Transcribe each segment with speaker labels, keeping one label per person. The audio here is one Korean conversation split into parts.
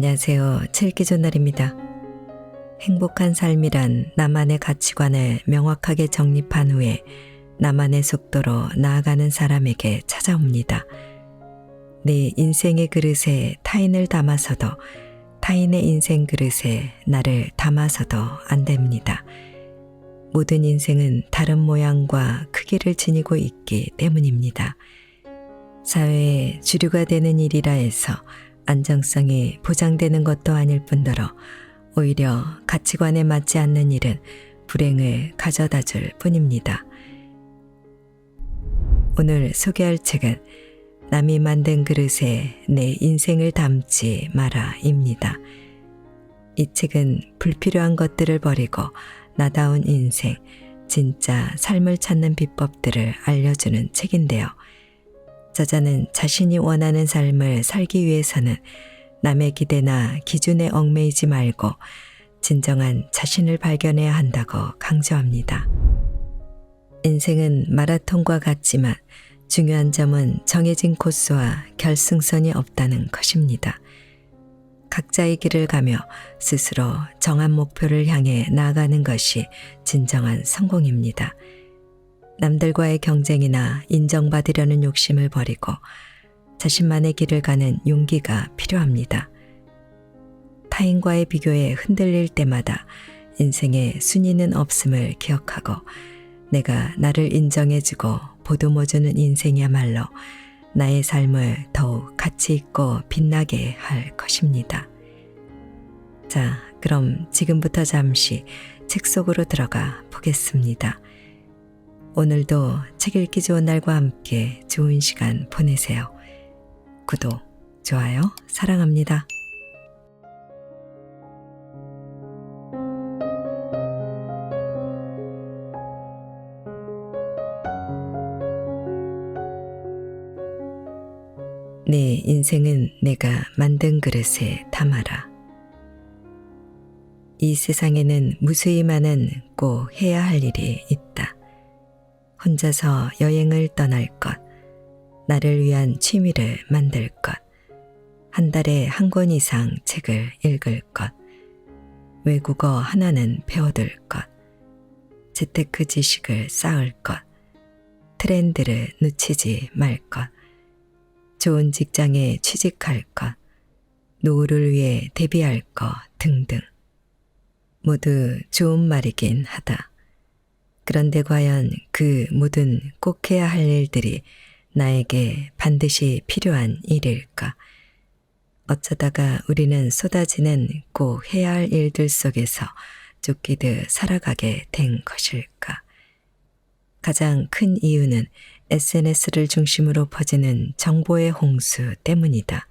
Speaker 1: 안녕하세요. 칠기조날입니다. 행복한 삶이란 나만의 가치관을 명확하게 정립한 후에 나만의 속도로 나아가는 사람에게 찾아옵니다. 내 인생의 그릇에 타인을 담아서도 타인의 인생 그릇에 나를 담아서도 안 됩니다. 모든 인생은 다른 모양과 크기를 지니고 있기 때문입니다. 사회의 주류가 되는 일이라 해서 안정성이 보장되는 것도 아닐 뿐더러 오히려 가치관에 맞지 않는 일은 불행을 가져다 줄 뿐입니다. 오늘 소개할 책은 남이 만든 그릇에 내 인생을 담지 마라입니다. 이 책은 불필요한 것들을 버리고 나다운 인생, 진짜 삶을 찾는 비법들을 알려주는 책인데요. 저자는 자신이 원하는 삶을 살기 위해서는 남의 기대나 기준에 얽매이지 말고 진정한 자신을 발견해야 한다고 강조합니다. 인생은 마라톤과 같지만 중요한 점은 정해진 코스와 결승선이 없다는 것입니다. 각자의 길을 가며 스스로 정한 목표를 향해 나아가는 것이 진정한 성공입니다. 남들과의 경쟁이나 인정받으려는 욕심을 버리고 자신만의 길을 가는 용기가 필요합니다. 타인과의 비교에 흔들릴 때마다 인생에 순위는 없음을 기억하고 내가 나를 인정해주고 보듬어주는 인생이야말로 나의 삶을 더욱 가치 있고 빛나게 할 것입니다. 자, 그럼 지금부터 잠시 책 속으로 들어가 보겠습니다. 오늘도 책 읽기 좋은 날과 함께 좋은 시간 보내세요. 구독, 좋아요, 사랑합니다. 내 인생은 내가 만든 그릇에 담아라. 이 세상에는 무수히 많은 꼭 해야 할 일이 있다. 혼자서 여행을 떠날 것, 나를 위한 취미를 만들 것, 한 달에 한 권 이상 책을 읽을 것, 외국어 하나는 배워둘 것, 재테크 지식을 쌓을 것, 트렌드를 놓치지 말 것, 좋은 직장에 취직할 것, 노후를 위해 대비할 것 등등. 모두 좋은 말이긴 하다. 그런데 과연 그 모든 꼭 해야 할 일들이 나에게 반드시 필요한 일일까? 어쩌다가 우리는 쏟아지는 꼭 해야 할 일들 속에서 쫓기듯 살아가게 된 것일까? 가장 큰 이유는 SNS를 중심으로 퍼지는 정보의 홍수 때문이다.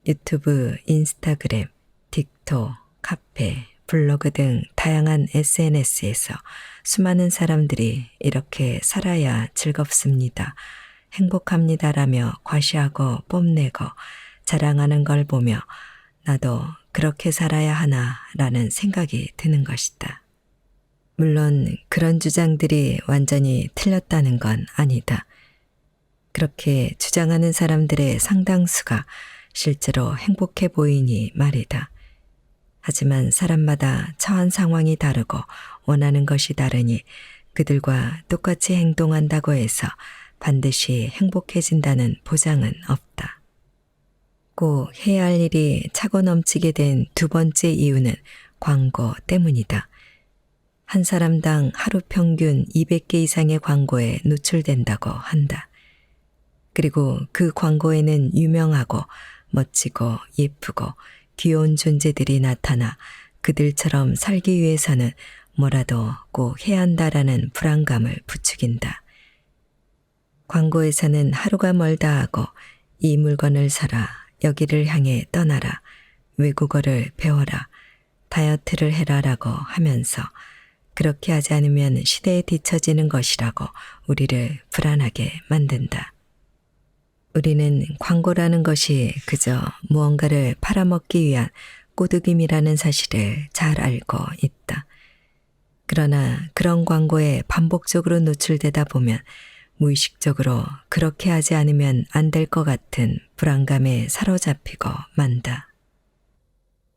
Speaker 1: 유튜브, 인스타그램, 틱톡, 카페, 블로그 등 다양한 SNS에서 수많은 사람들이 이렇게 살아야 즐겁습니다, 행복합니다라며 과시하고 뽐내고 자랑하는 걸 보며 나도 그렇게 살아야 하나라는 생각이 드는 것이다. 물론 그런 주장들이 완전히 틀렸다는 건 아니다. 그렇게 주장하는 사람들의 상당수가 실제로 행복해 보이니 말이다. 하지만 사람마다 처한 상황이 다르고 원하는 것이 다르니 그들과 똑같이 행동한다고 해서 반드시 행복해진다는 보장은 없다. 꼭 해야 할 일이 차고 넘치게 된 두 번째 이유는 광고 때문이다. 한 사람당 하루 평균 200개 이상의 광고에 노출된다고 한다. 그리고 그 광고에는 유명하고 멋지고 예쁘고 귀여운 존재들이 나타나 그들처럼 살기 위해서는 뭐라도 꼭 해야 한다라는 불안감을 부추긴다. 광고에서는 하루가 멀다 하고 이 물건을 사라, 여기를 향해 떠나라, 외국어를 배워라, 다이어트를 해라라고 하면서 그렇게 하지 않으면 시대에 뒤처지는 것이라고 우리를 불안하게 만든다. 우리는 광고라는 것이 그저 무언가를 팔아먹기 위한 꼬드김이라는 사실을 잘 알고 있다. 그러나 그런 광고에 반복적으로 노출되다 보면 무의식적으로 그렇게 하지 않으면 안 될 것 같은 불안감에 사로잡히고 만다.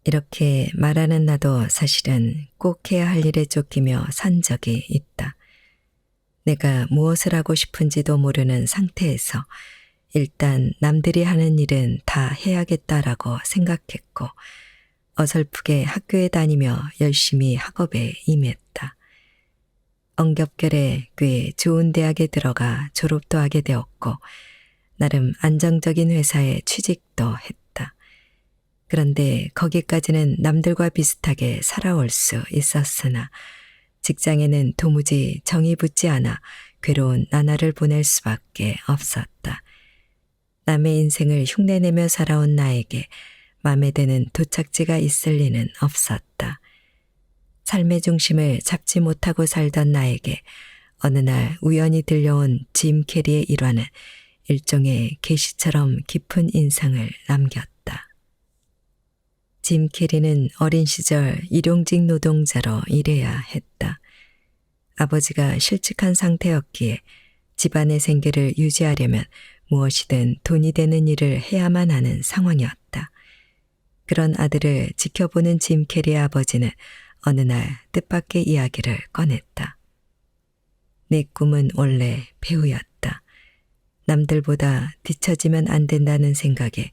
Speaker 1: 이렇게 말하는 나도 사실은 꼭 해야 할 일에 쫓기며 산 적이 있다. 내가 무엇을 하고 싶은지도 모르는 상태에서 일단 남들이 하는 일은 다 해야겠다라고 생각했고 어설프게 학교에 다니며 열심히 학업에 임했다. 엉겹결에 꽤 좋은 대학에 들어가 졸업도 하게 되었고 나름 안정적인 회사에 취직도 했다. 그런데 거기까지는 남들과 비슷하게 살아올 수 있었으나 직장에는 도무지 정이 붙지 않아 괴로운 나날을 보낼 수밖에 없었다. 남의 인생을 흉내내며 살아온 나에게 맘에 드는 도착지가 있을 리는 없었다. 삶의 중심을 잡지 못하고 살던 나에게 어느 날 우연히 들려온 짐 캐리의 일화는 일종의 계시처럼 깊은 인상을 남겼다. 짐 캐리는 어린 시절 일용직 노동자로 일해야 했다. 아버지가 실직한 상태였기에 집안의 생계를 유지하려면 무엇이든 돈이 되는 일을 해야만 하는 상황이었다. 그런 아들을 지켜보는 짐 캐리의 아버지는 어느 날 뜻밖의 이야기를 꺼냈다. 내 꿈은 원래 배우였다. 남들보다 뒤처지면 안 된다는 생각에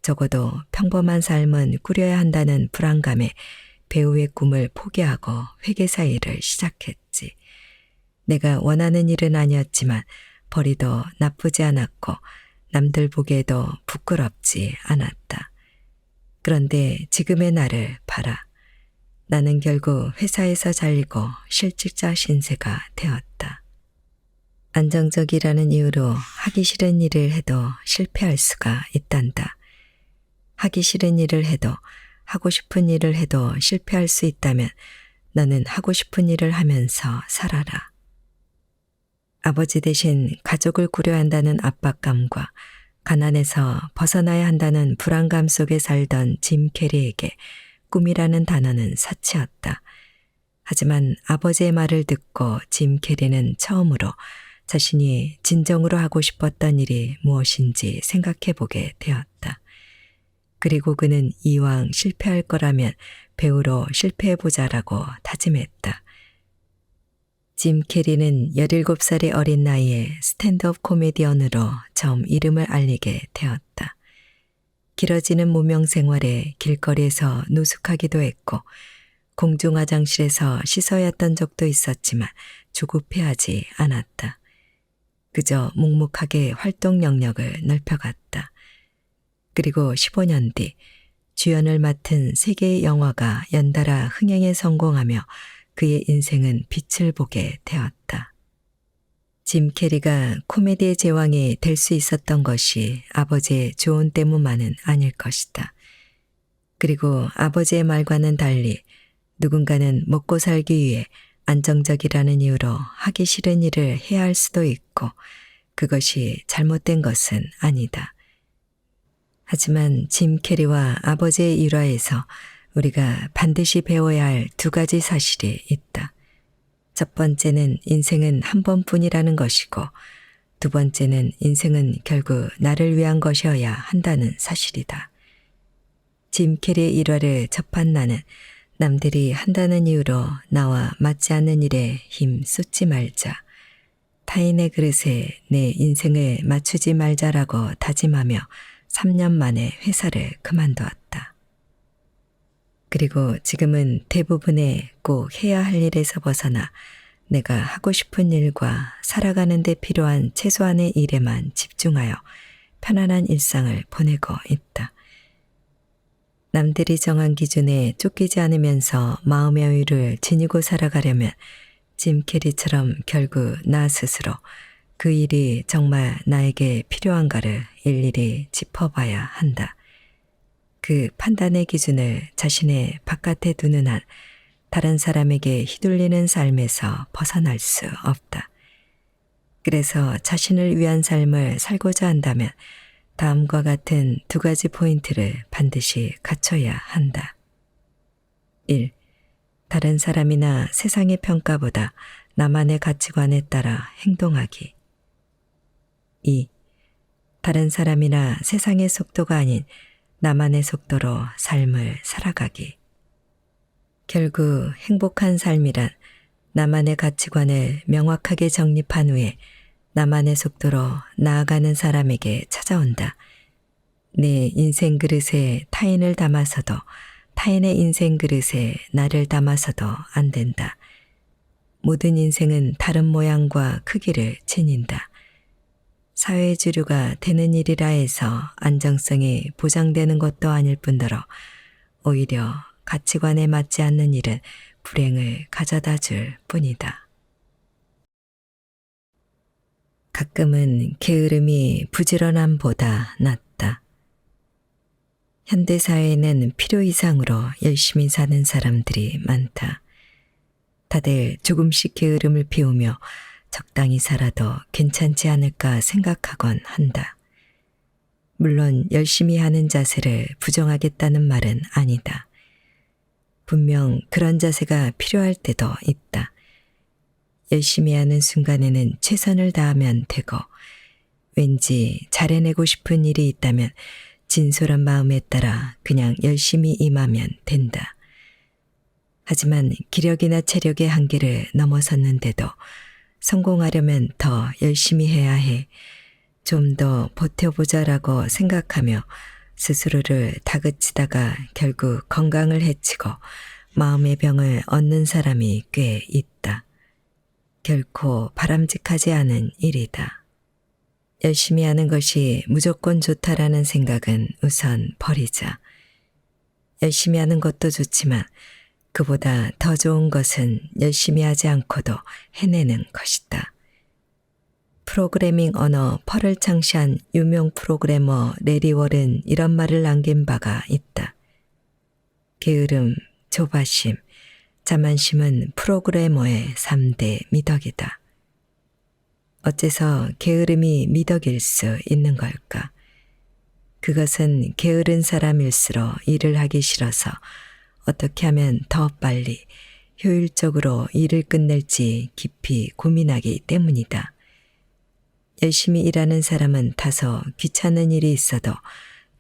Speaker 1: 적어도 평범한 삶은 꾸려야 한다는 불안감에 배우의 꿈을 포기하고 회계사 일을 시작했지. 내가 원하는 일은 아니었지만 벌이도 나쁘지 않았고 남들 보기에도 부끄럽지 않았다. 그런데 지금의 나를 봐라. 나는 결국 회사에서 잘리고 실직자 신세가 되었다. 안정적이라는 이유로 하기 싫은 일을 해도 실패할 수가 있단다. 하기 싫은 일을 해도 하고 싶은 일을 해도 실패할 수 있다면 너는 하고 싶은 일을 하면서 살아라. 아버지 대신 가족을 꾸려야 한다는 압박감과 가난에서 벗어나야 한다는 불안감 속에 살던 짐 캐리에게 꿈이라는 단어는 사치였다. 하지만 아버지의 말을 듣고 짐 캐리는 처음으로 자신이 진정으로 하고 싶었던 일이 무엇인지 생각해 보게 되었다. 그리고 그는 이왕 실패할 거라면 배우로 실패해보자라고 다짐했다. 짐 캐리는 17살의 어린 나이에 스탠드업 코미디언으로 처음 이름을 알리게 되었다. 길어지는 무명 생활에 길거리에서 노숙하기도 했고 공중화장실에서 씻어야 했던 적도 있었지만 조급해하지 않았다. 그저 묵묵하게 활동 영역을 넓혀갔다. 그리고 15년 뒤 주연을 맡은 3개의 영화가 연달아 흥행에 성공하며 그의 인생은 빛을 보게 되었다. 짐 캐리가 코미디의 제왕이 될 수 있었던 것이 아버지의 조언 때문만은 아닐 것이다. 그리고 아버지의 말과는 달리 누군가는 먹고 살기 위해 안정적이라는 이유로 하기 싫은 일을 해야 할 수도 있고 그것이 잘못된 것은 아니다. 하지만 짐 캐리와 아버지의 일화에서 우리가 반드시 배워야 할 2가지 사실이 있다. 첫 번째는 인생은 한 번뿐이라는 것이고 두 번째는 인생은 결국 나를 위한 것이어야 한다는 사실이다. 짐 캐리의 일화를 접한 나는 남들이 한다는 이유로 나와 맞지 않는 일에 힘 쏟지 말자. 타인의 그릇에 내 인생을 맞추지 말자라고 다짐하며 3년 만에 회사를 그만두었다. 그리고 지금은 대부분의 꼭 해야 할 일에서 벗어나 내가 하고 싶은 일과 살아가는 데 필요한 최소한의 일에만 집중하여 편안한 일상을 보내고 있다. 남들이 정한 기준에 쫓기지 않으면서 마음의 여유를 지니고 살아가려면 짐 캐리처럼 결국 나 스스로 그 일이 정말 나에게 필요한가를 일일이 짚어봐야 한다. 그 판단의 기준을 자신의 바깥에 두는 한 다른 사람에게 휘둘리는 삶에서 벗어날 수 없다. 그래서 자신을 위한 삶을 살고자 한다면 다음과 같은 2가지 포인트를 반드시 갖춰야 한다. 1. 다른 사람이나 세상의 평가보다 나만의 가치관에 따라 행동하기. 2. 다른 사람이나 세상의 속도가 아닌 나만의 속도로 삶을 살아가기. 결국 행복한 삶이란 나만의 가치관을 명확하게 정립한 후에 나만의 속도로 나아가는 사람에게 찾아온다. 내 인생 그릇에 타인을 담아서도 타인의 인생 그릇에 나를 담아서도 안 된다. 모든 인생은 다른 모양과 크기를 지닌다. 사회 주류가 되는 일이라 해서 안정성이 보장되는 것도 아닐 뿐더러 오히려 가치관에 맞지 않는 일은 불행을 가져다 줄 뿐이다. 가끔은 게으름이 부지런함보다 낫다. 현대사회에는 필요 이상으로 열심히 사는 사람들이 많다. 다들 조금씩 게으름을 피우며 적당히 살아도 괜찮지 않을까 생각하곤 한다. 물론 열심히 하는 자세를 부정하겠다는 말은 아니다. 분명 그런 자세가 필요할 때도 있다. 열심히 하는 순간에는 최선을 다하면 되고 왠지 잘해내고 싶은 일이 있다면 진솔한 마음에 따라 그냥 열심히 임하면 된다. 하지만 기력이나 체력의 한계를 넘어섰는데도 성공하려면 더 열심히 해야 해. 좀 더 버텨보자라고 생각하며 스스로를 다그치다가 결국 건강을 해치고 마음의 병을 얻는 사람이 꽤 있다. 결코 바람직하지 않은 일이다. 열심히 하는 것이 무조건 좋다라는 생각은 우선 버리자. 열심히 하는 것도 좋지만 그보다 더 좋은 것은 열심히 하지 않고도 해내는 것이다. 프로그래밍 언어 펄을 창시한 유명 프로그래머 레리 월은 이런 말을 남긴 바가 있다. 게으름, 조바심, 자만심은 프로그래머의 3대 미덕이다. 어째서 게으름이 미덕일 수 있는 걸까? 그것은 게으른 사람일수록 일을 하기 싫어서 어떻게 하면 더 빨리 효율적으로 일을 끝낼지 깊이 고민하기 때문이다. 열심히 일하는 사람은 다소 귀찮은 일이 있어도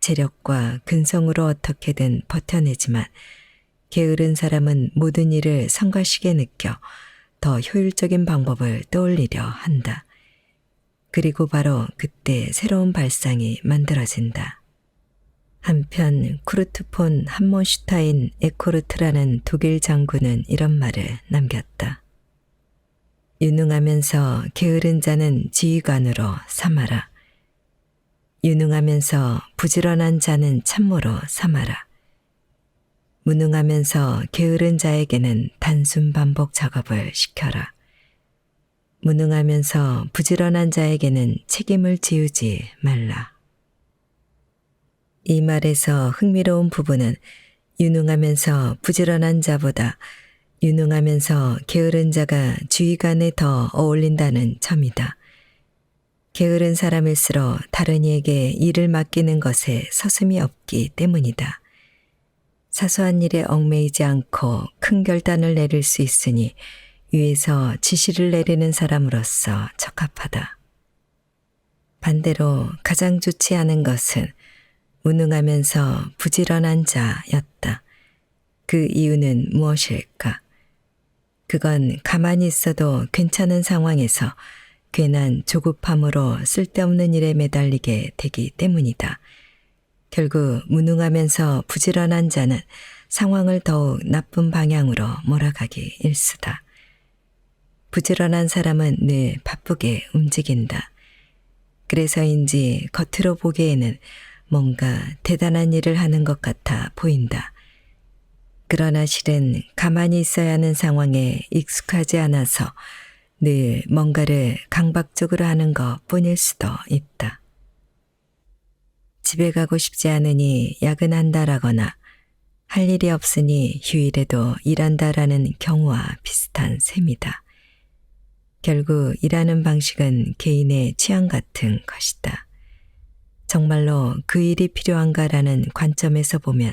Speaker 1: 체력과 근성으로 어떻게든 버텨내지만 게으른 사람은 모든 일을 성가시게 느껴 더 효율적인 방법을 떠올리려 한다. 그리고 바로 그때 새로운 발상이 만들어진다. 한편 쿠르트 폰 함몬슈타인 에코르트라는 독일 장군은 이런 말을 남겼다. 유능하면서 게으른 자는 지휘관으로 삼아라. 유능하면서 부지런한 자는 참모로 삼아라. 무능하면서 게으른 자에게는 단순 반복 작업을 시켜라. 무능하면서 부지런한 자에게는 책임을 지우지 말라. 이 말에서 흥미로운 부분은 유능하면서 부지런한 자보다 유능하면서 게으른 자가 주의관에 더 어울린다는 점이다. 게으른 사람일수록 다른 이에게 일을 맡기는 것에 서슴이 없기 때문이다. 사소한 일에 얽매이지 않고 큰 결단을 내릴 수 있으니 위에서 지시를 내리는 사람으로서 적합하다. 반대로 가장 좋지 않은 것은 무능하면서 부지런한 자였다. 그 이유는 무엇일까? 그건 가만히 있어도 괜찮은 상황에서 괜한 조급함으로 쓸데없는 일에 매달리게 되기 때문이다. 결국 무능하면서 부지런한 자는 상황을 더욱 나쁜 방향으로 몰아가기 일쑤다. 부지런한 사람은 늘 바쁘게 움직인다. 그래서인지 겉으로 보기에는 뭔가 대단한 일을 하는 것 같아 보인다. 그러나 실은 가만히 있어야 하는 상황에 익숙하지 않아서 늘 뭔가를 강박적으로 하는 것 뿐일 수도 있다. 집에 가고 싶지 않으니 야근한다라거나 할 일이 없으니 휴일에도 일한다라는 경우와 비슷한 셈이다. 결국 일하는 방식은 개인의 취향 같은 것이다. 정말로 그 일이 필요한가라는 관점에서 보면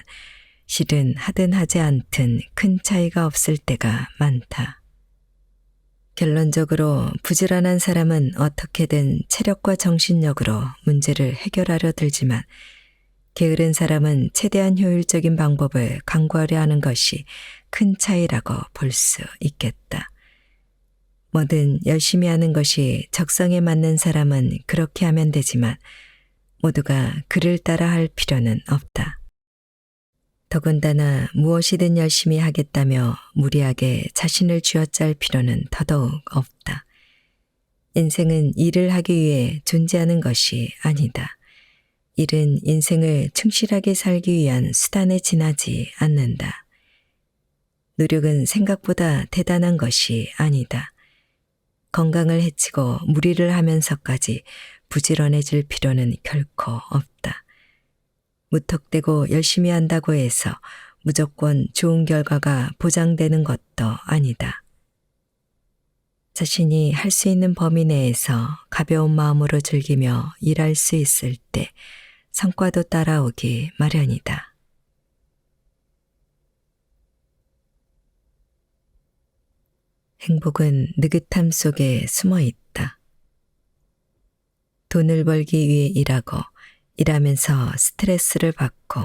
Speaker 1: 실은 하든 하지 않든 큰 차이가 없을 때가 많다. 결론적으로 부지런한 사람은 어떻게든 체력과 정신력으로 문제를 해결하려 들지만 게으른 사람은 최대한 효율적인 방법을 강구하려 하는 것이 큰 차이라고 볼 수 있겠다. 뭐든 열심히 하는 것이 적성에 맞는 사람은 그렇게 하면 되지만 모두가 그를 따라 할 필요는 없다. 더군다나 무엇이든 열심히 하겠다며 무리하게 자신을 쥐어짤 필요는 더더욱 없다. 인생은 일을 하기 위해 존재하는 것이 아니다. 일은 인생을 충실하게 살기 위한 수단에 지나지 않는다. 노력은 생각보다 대단한 것이 아니다. 건강을 해치고 무리를 하면서까지 부지런해질 필요는 결코 없다. 무턱대고 열심히 한다고 해서 무조건 좋은 결과가 보장되는 것도 아니다. 자신이 할 수 있는 범위 내에서 가벼운 마음으로 즐기며 일할 수 있을 때 성과도 따라오기 마련이다. 행복은 느긋함 속에 숨어 있다. 돈을 벌기 위해 일하고 일하면서 스트레스를 받고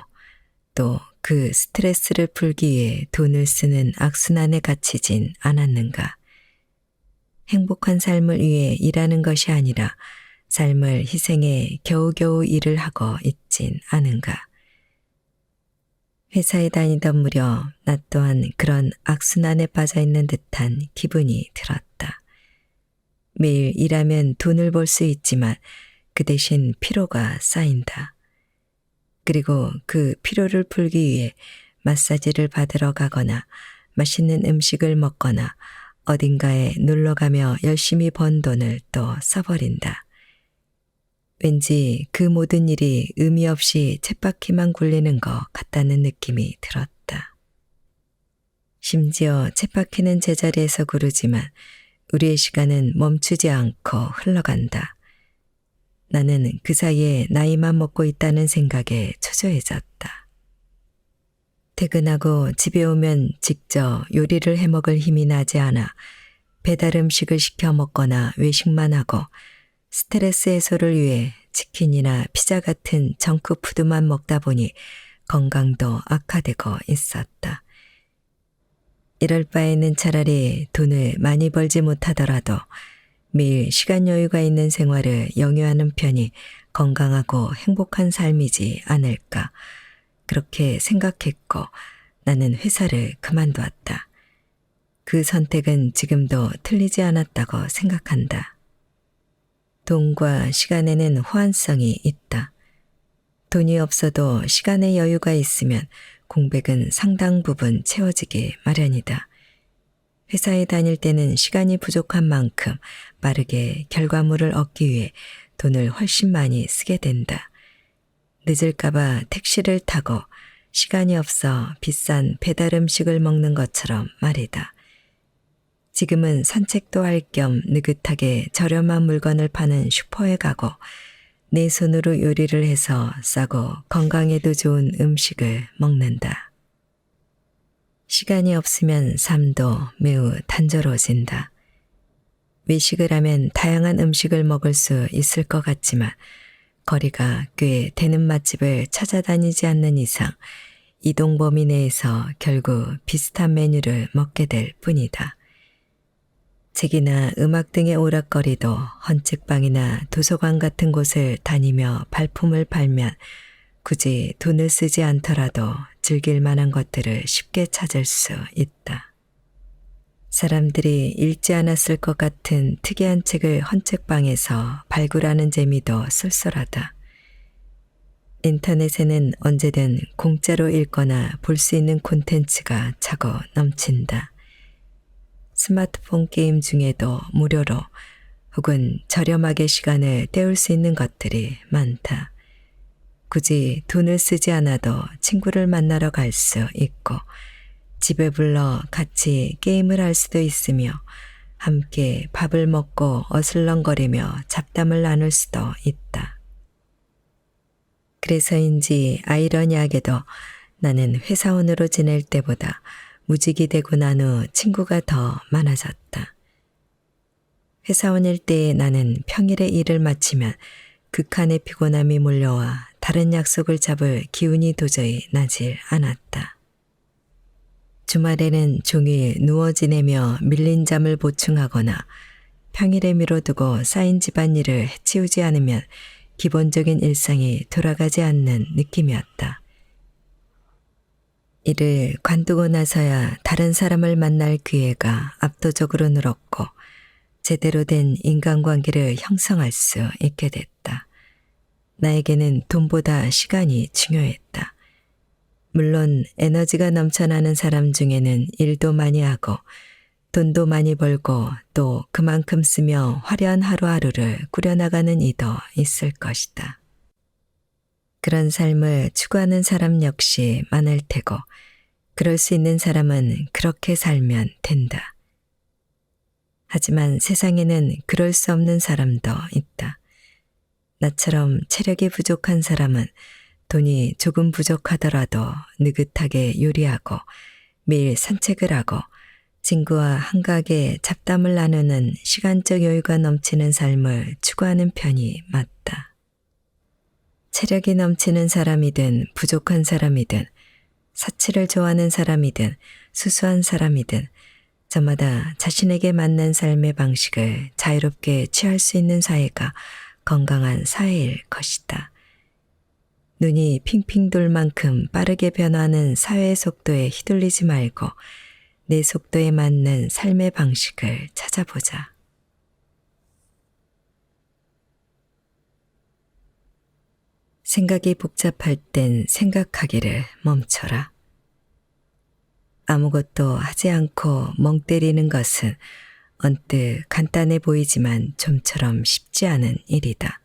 Speaker 1: 또 그 스트레스를 풀기 위해 돈을 쓰는 악순환에 갇히진 않았는가. 행복한 삶을 위해 일하는 것이 아니라 삶을 희생해 겨우겨우 일을 하고 있진 않은가. 회사에 다니던 무렵 나 또한 그런 악순환에 빠져 있는 듯한 기분이 들었다. 매일 일하면 돈을 벌 수 있지만 그 대신 피로가 쌓인다. 그리고 그 피로를 풀기 위해 마사지를 받으러 가거나 맛있는 음식을 먹거나 어딘가에 놀러가며 열심히 번 돈을 또 써버린다. 왠지 그 모든 일이 의미 없이 쳇바퀴만 굴리는 것 같다는 느낌이 들었다. 심지어 쳇바퀴는 제자리에서 구르지만 우리의 시간은 멈추지 않고 흘러간다. 나는 그 사이에 나이만 먹고 있다는 생각에 초조해졌다. 퇴근하고 집에 오면 직접 요리를 해먹을 힘이 나지 않아 배달 음식을 시켜 먹거나 외식만 하고 스트레스 해소를 위해 치킨이나 피자 같은 정크푸드만 먹다 보니 건강도 악화되고 있었다. 이럴 바에는 차라리 돈을 많이 벌지 못하더라도 매일 시간 여유가 있는 생활을 영유하는 편이 건강하고 행복한 삶이지 않을까. 그렇게 생각했고 나는 회사를 그만두었다. 그 선택은 지금도 틀리지 않았다고 생각한다. 돈과 시간에는 호환성이 있다. 돈이 없어도 시간의 여유가 있으면 공백은 상당 부분 채워지기 마련이다. 회사에 다닐 때는 시간이 부족한 만큼 빠르게 결과물을 얻기 위해 돈을 훨씬 많이 쓰게 된다. 늦을까봐 택시를 타고 시간이 없어 비싼 배달 음식을 먹는 것처럼 말이다. 지금은 산책도 할 겸 느긋하게 저렴한 물건을 파는 슈퍼에 가고 내 손으로 요리를 해서 싸고 건강에도 좋은 음식을 먹는다. 시간이 없으면 삶도 매우 단조로워진다. 외식을 하면 다양한 음식을 먹을 수 있을 것 같지만 거리가 꽤 되는 맛집을 찾아다니지 않는 이상 이동 범위 내에서 결국 비슷한 메뉴를 먹게 될 뿐이다. 책이나 음악 등의 오락거리도 헌책방이나 도서관 같은 곳을 다니며 발품을 팔면 굳이 돈을 쓰지 않더라도 즐길 만한 것들을 쉽게 찾을 수 있다. 사람들이 읽지 않았을 것 같은 특이한 책을 헌책방에서 발굴하는 재미도 쏠쏠하다. 인터넷에는 언제든 공짜로 읽거나 볼 수 있는 콘텐츠가 차고 넘친다. 스마트폰 게임 중에도 무료로 혹은 저렴하게 시간을 때울 수 있는 것들이 많다. 굳이 돈을 쓰지 않아도 친구를 만나러 갈 수 있고 집에 불러 같이 게임을 할 수도 있으며 함께 밥을 먹고 어슬렁거리며 잡담을 나눌 수도 있다. 그래서인지 아이러니하게도 나는 회사원으로 지낼 때보다 무직이 되고 난 후 친구가 더 많아졌다. 회사원일 때 나는 평일에 일을 마치면 극한의 피곤함이 몰려와 다른 약속을 잡을 기운이 도저히 나질 않았다. 주말에는 종일 누워 지내며 밀린 잠을 보충하거나 평일에 미뤄두고 쌓인 집안일을 해치우지 않으면 기본적인 일상이 돌아가지 않는 느낌이었다. 이를 관두고 나서야 다른 사람을 만날 기회가 압도적으로 늘었고 제대로 된 인간관계를 형성할 수 있게 됐다. 나에게는 돈보다 시간이 중요했다. 물론 에너지가 넘쳐나는 사람 중에는 일도 많이 하고 돈도 많이 벌고 또 그만큼 쓰며 화려한 하루하루를 꾸려나가는 이도 있을 것이다. 그런 삶을 추구하는 사람 역시 많을 테고 그럴 수 있는 사람은 그렇게 살면 된다. 하지만 세상에는 그럴 수 없는 사람도 있다. 나처럼 체력이 부족한 사람은 돈이 조금 부족하더라도 느긋하게 요리하고 매일 산책을 하고 친구와 한가하게 잡담을 나누는 시간적 여유가 넘치는 삶을 추구하는 편이 맞다. 체력이 넘치는 사람이든 부족한 사람이든 사치를 좋아하는 사람이든 수수한 사람이든 저마다 자신에게 맞는 삶의 방식을 자유롭게 취할 수 있는 사회가 건강한 사회일 것이다. 눈이 핑핑 돌 만큼 빠르게 변화하는 사회의 속도에 휘둘리지 말고 내 속도에 맞는 삶의 방식을 찾아보자. 생각이 복잡할 땐 생각하기를 멈춰라. 아무것도 하지 않고 멍 때리는 것은 언뜻 간단해 보이지만 좀처럼 쉽지 않은 일이다.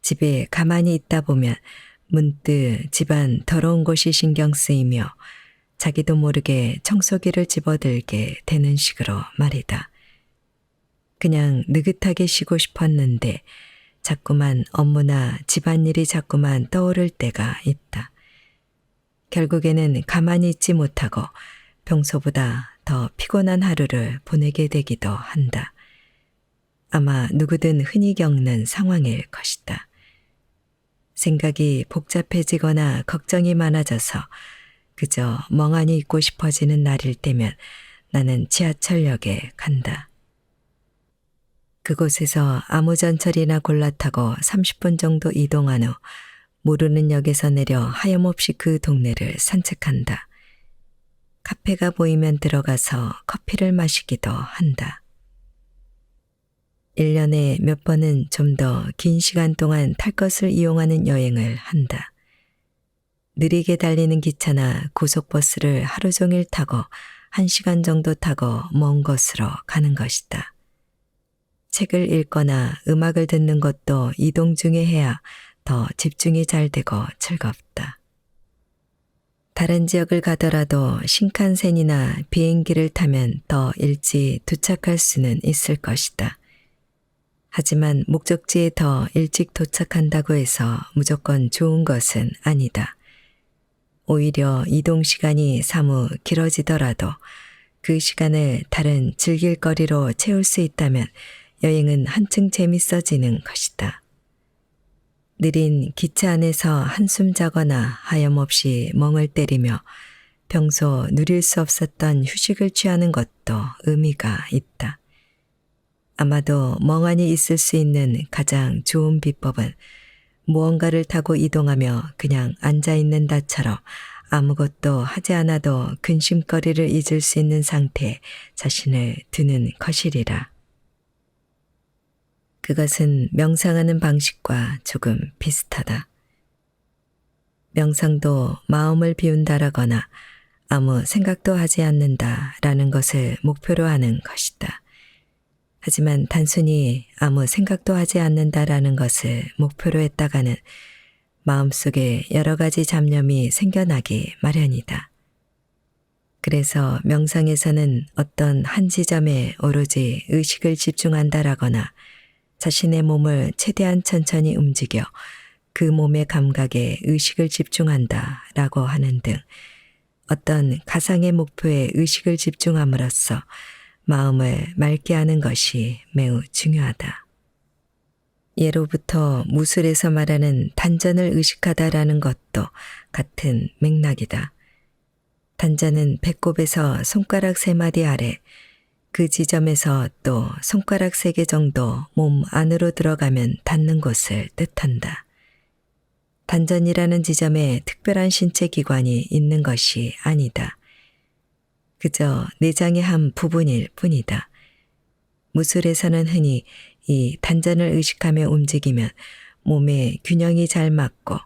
Speaker 1: 집에 가만히 있다 보면 문득 집안 더러운 곳이 신경 쓰이며 자기도 모르게 청소기를 집어들게 되는 식으로 말이다. 그냥 느긋하게 쉬고 싶었는데 자꾸만 업무나 집안일이 자꾸만 떠오를 때가 있다. 결국에는 가만히 있지 못하고 평소보다 더 피곤한 하루를 보내게 되기도 한다. 아마 누구든 흔히 겪는 상황일 것이다. 생각이 복잡해지거나 걱정이 많아져서 그저 멍하니 있고 싶어지는 날일 때면 나는 지하철역에 간다. 그곳에서 아무 전철이나 골라타고 30분 정도 이동한 후 모르는 역에서 내려 하염없이 그 동네를 산책한다. 카페가 보이면 들어가서 커피를 마시기도 한다. 1년에 몇 번은 좀 더 긴 시간 동안 탈 것을 이용하는 여행을 한다. 느리게 달리는 기차나 고속버스를 하루 종일 타고 1시간 정도 타고 먼 곳으로 가는 것이다. 책을 읽거나 음악을 듣는 것도 이동 중에 해야 더 집중이 잘 되고 즐겁다. 다른 지역을 가더라도 신칸센이나 비행기를 타면 더 일찍 도착할 수는 있을 것이다. 하지만 목적지에 더 일찍 도착한다고 해서 무조건 좋은 것은 아니다. 오히려 이동 시간이 사뭇 길어지더라도 그 시간을 다른 즐길 거리로 채울 수 있다면 여행은 한층 재밌어지는 것이다. 느린 기차 안에서 한숨 자거나 하염없이 멍을 때리며 평소 누릴 수 없었던 휴식을 취하는 것도 의미가 있다. 아마도 멍하니 있을 수 있는 가장 좋은 비법은 무언가를 타고 이동하며 그냥 앉아있는다처럼 아무것도 하지 않아도 근심거리를 잊을 수 있는 상태에 자신을 두는 것이리라. 그것은 명상하는 방식과 조금 비슷하다. 명상도 마음을 비운다라거나 아무 생각도 하지 않는다라는 것을 목표로 하는 것이다. 하지만 단순히 아무 생각도 하지 않는다라는 것을 목표로 했다가는 마음속에 여러 가지 잡념이 생겨나기 마련이다. 그래서 명상에서는 어떤 한 지점에 오로지 의식을 집중한다라거나 자신의 몸을 최대한 천천히 움직여 그 몸의 감각에 의식을 집중한다라고 하는 등 어떤 가상의 목표에 의식을 집중함으로써 마음을 맑게 하는 것이 매우 중요하다. 예로부터 무술에서 말하는 단전을 의식하다라는 것도 같은 맥락이다. 단전은 배꼽에서 손가락 3마디 아래, 그 지점에서 또 손가락 3개 정도 몸 안으로 들어가면 닿는 곳을 뜻한다. 단전이라는 지점에 특별한 신체 기관이 있는 것이 아니다. 그저 내장의 한 부분일 뿐이다. 무술에서는 흔히 이 단전을 의식하며 움직이면 몸에 균형이 잘 맞고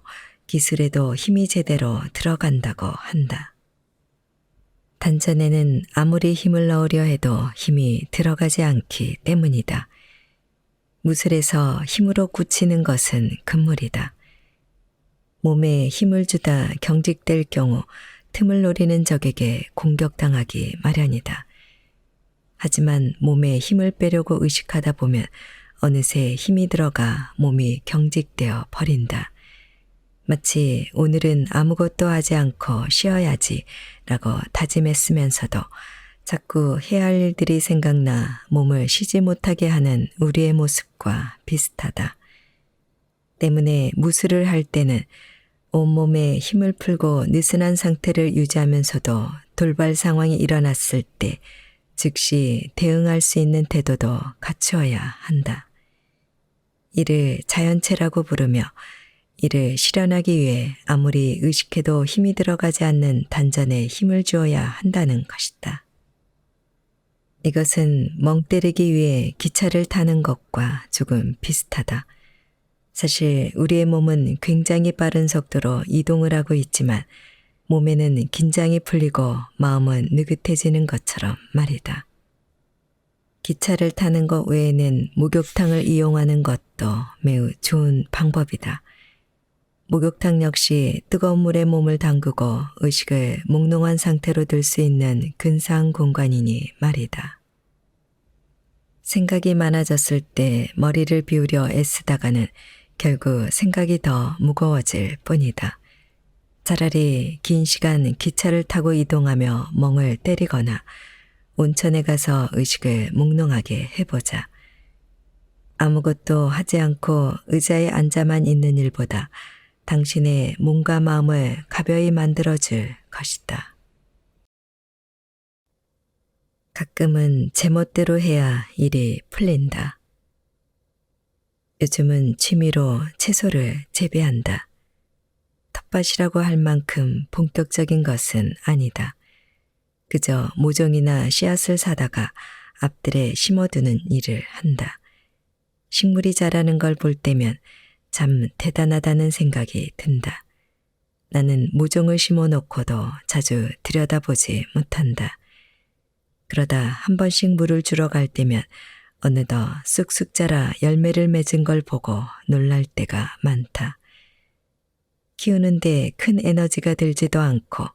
Speaker 1: 기술에도 힘이 제대로 들어간다고 한다. 단전에는 아무리 힘을 넣으려 해도 힘이 들어가지 않기 때문이다. 무술에서 힘으로 굳히는 것은 금물이다. 몸에 힘을 주다 경직될 경우 틈을 노리는 적에게 공격당하기 마련이다. 하지만 몸에 힘을 빼려고 의식하다 보면 어느새 힘이 들어가 몸이 경직되어 버린다. 마치 오늘은 아무것도 하지 않고 쉬어야지 라고 다짐했으면서도 자꾸 해야 할 일들이 생각나 몸을 쉬지 못하게 하는 우리의 모습과 비슷하다. 때문에 무술을 할 때는 온몸에 힘을 풀고 느슨한 상태를 유지하면서도 돌발 상황이 일어났을 때 즉시 대응할 수 있는 태도도 갖추어야 한다. 이를 자연체라고 부르며 이를 실현하기 위해 아무리 의식해도 힘이 들어가지 않는 단전에 힘을 주어야 한다는 것이다. 이것은 멍 때리기 위해 기차를 타는 것과 조금 비슷하다. 사실 우리의 몸은 굉장히 빠른 속도로 이동을 하고 있지만 몸에는 긴장이 풀리고 마음은 느긋해지는 것처럼 말이다. 기차를 타는 것 외에는 목욕탕을 이용하는 것도 매우 좋은 방법이다. 목욕탕 역시 뜨거운 물에 몸을 담그고 의식을 몽롱한 상태로 들 수 있는 근사한 공간이니 말이다. 생각이 많아졌을 때 머리를 비우려 애쓰다가는 결국 생각이 더 무거워질 뿐이다. 차라리 긴 시간 기차를 타고 이동하며 멍을 때리거나 온천에 가서 의식을 몽롱하게 해보자. 아무것도 하지 않고 의자에 앉아만 있는 일보다 당신의 몸과 마음을 가벼이 만들어줄 것이다. 가끔은 제멋대로 해야 일이 풀린다. 요즘은 취미로 채소를 재배한다. 텃밭이라고 할 만큼 본격적인 것은 아니다. 그저 모종이나 씨앗을 사다가 앞들에 심어두는 일을 한다. 식물이 자라는 걸 볼 때면 참 대단하다는 생각이 든다. 나는 모종을 심어놓고도 자주 들여다보지 못한다. 그러다 한 번씩 물을 주러 갈 때면 어느덧 쑥쑥 자라 열매를 맺은 걸 보고 놀랄 때가 많다. 키우는데 큰 에너지가 들지도 않고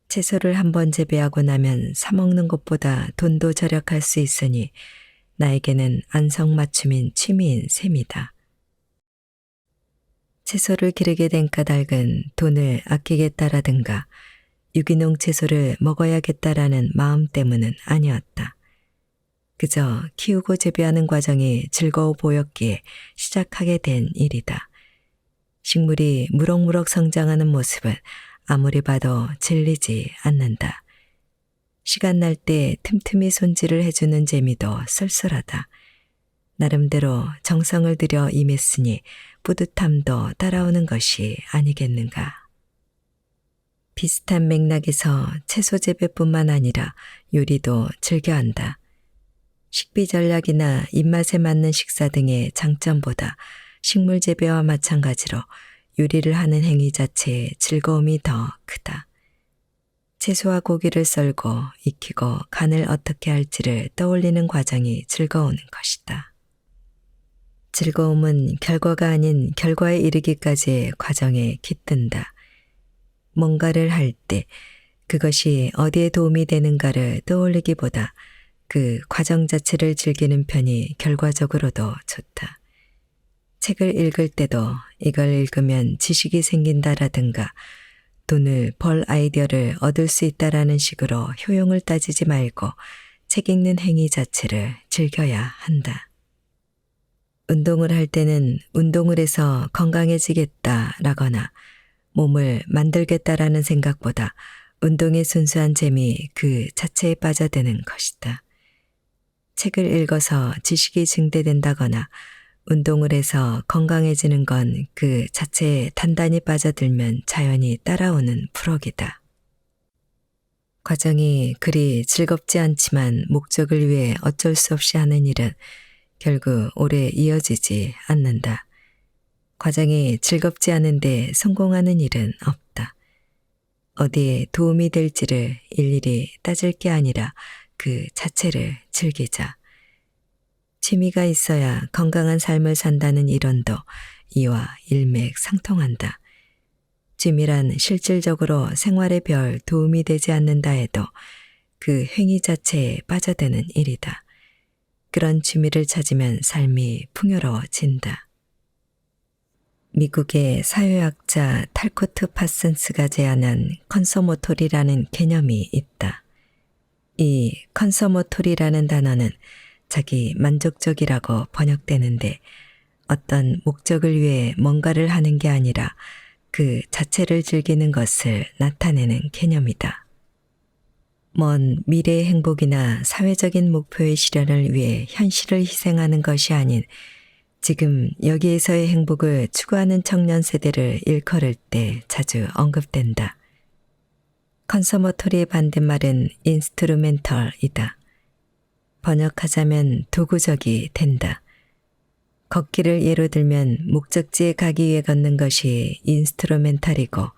Speaker 1: 채소를 한번 재배하고 나면 사 먹는 것보다 돈도 절약할 수 있으니 나에게는 안성맞춤인 취미인 셈이다. 채소를 기르게 된 까닭은 돈을 아끼겠다라든가 유기농 채소를 먹어야겠다라는 마음 때문은 아니었다. 그저 키우고 재배하는 과정이 즐거워 보였기에 시작하게 된 일이다. 식물이 무럭무럭 성장하는 모습은 아무리 봐도 질리지 않는다. 시간 날 때 틈틈이 손질을 해주는 재미도 쏠쏠하다. 나름대로 정성을 들여 임했으니 뿌듯함도 따라오는 것이 아니겠는가. 비슷한 맥락에서 채소 재배뿐만 아니라 요리도 즐겨한다. 식비 전략이나 입맛에 맞는 식사 등의 장점보다 식물 재배와 마찬가지로 요리를 하는 행위 자체의 즐거움이 더 크다. 채소와 고기를 썰고 익히고 간을 어떻게 할지를 떠올리는 과정이 즐거운 것이다. 즐거움은 결과가 아닌 결과에 이르기까지의 과정에 깃든다. 뭔가를 할 때 그것이 어디에 도움이 되는가를 떠올리기보다 그 과정 자체를 즐기는 편이 결과적으로도 좋다. 책을 읽을 때도 이걸 읽으면 지식이 생긴다라든가 돈을 벌 아이디어를 얻을 수 있다라는 식으로 효용을 따지지 말고 책 읽는 행위 자체를 즐겨야 한다. 운동을 할 때는 운동을 해서 건강해지겠다라거나 몸을 만들겠다라는 생각보다 운동의 순수한 재미 그 자체에 빠져드는 것이다. 책을 읽어서 지식이 증대된다거나 운동을 해서 건강해지는 건 그 자체에 단단히 빠져들면 자연히 따라오는 부럭이다. 과정이 그리 즐겁지 않지만 목적을 위해 어쩔 수 없이 하는 일은 결국 오래 이어지지 않는다. 과정이 즐겁지 않은데 성공하는 일은 없다. 어디에 도움이 될지를 일일이 따질 게 아니라 그 자체를 즐기자. 취미가 있어야 건강한 삶을 산다는 이론도 이와 일맥상통한다. 취미란 실질적으로 생활에 별 도움이 되지 않는다 해도 그 행위 자체에 빠져드는 일이다. 그런 취미를 찾으면 삶이 풍요로워진다. 미국의 사회학자 탈코트 파슨스가 제안한 컨서머토리라는 개념이 있다. 이 컨서머토리라는 단어는 자기 만족적이라고 번역되는데 어떤 목적을 위해 뭔가를 하는 게 아니라 그 자체를 즐기는 것을 나타내는 개념이다. 먼 미래의 행복이나 사회적인 목표의 실현을 위해 현실을 희생하는 것이 아닌 지금 여기에서의 행복을 추구하는 청년 세대를 일컬을 때 자주 언급된다. 컨서머토리의 반대말은 인스트루멘털이다. 번역하자면 도구적이 된다. 걷기를 예로 들면 목적지에 가기 위해 걷는 것이 인스트루멘탈이고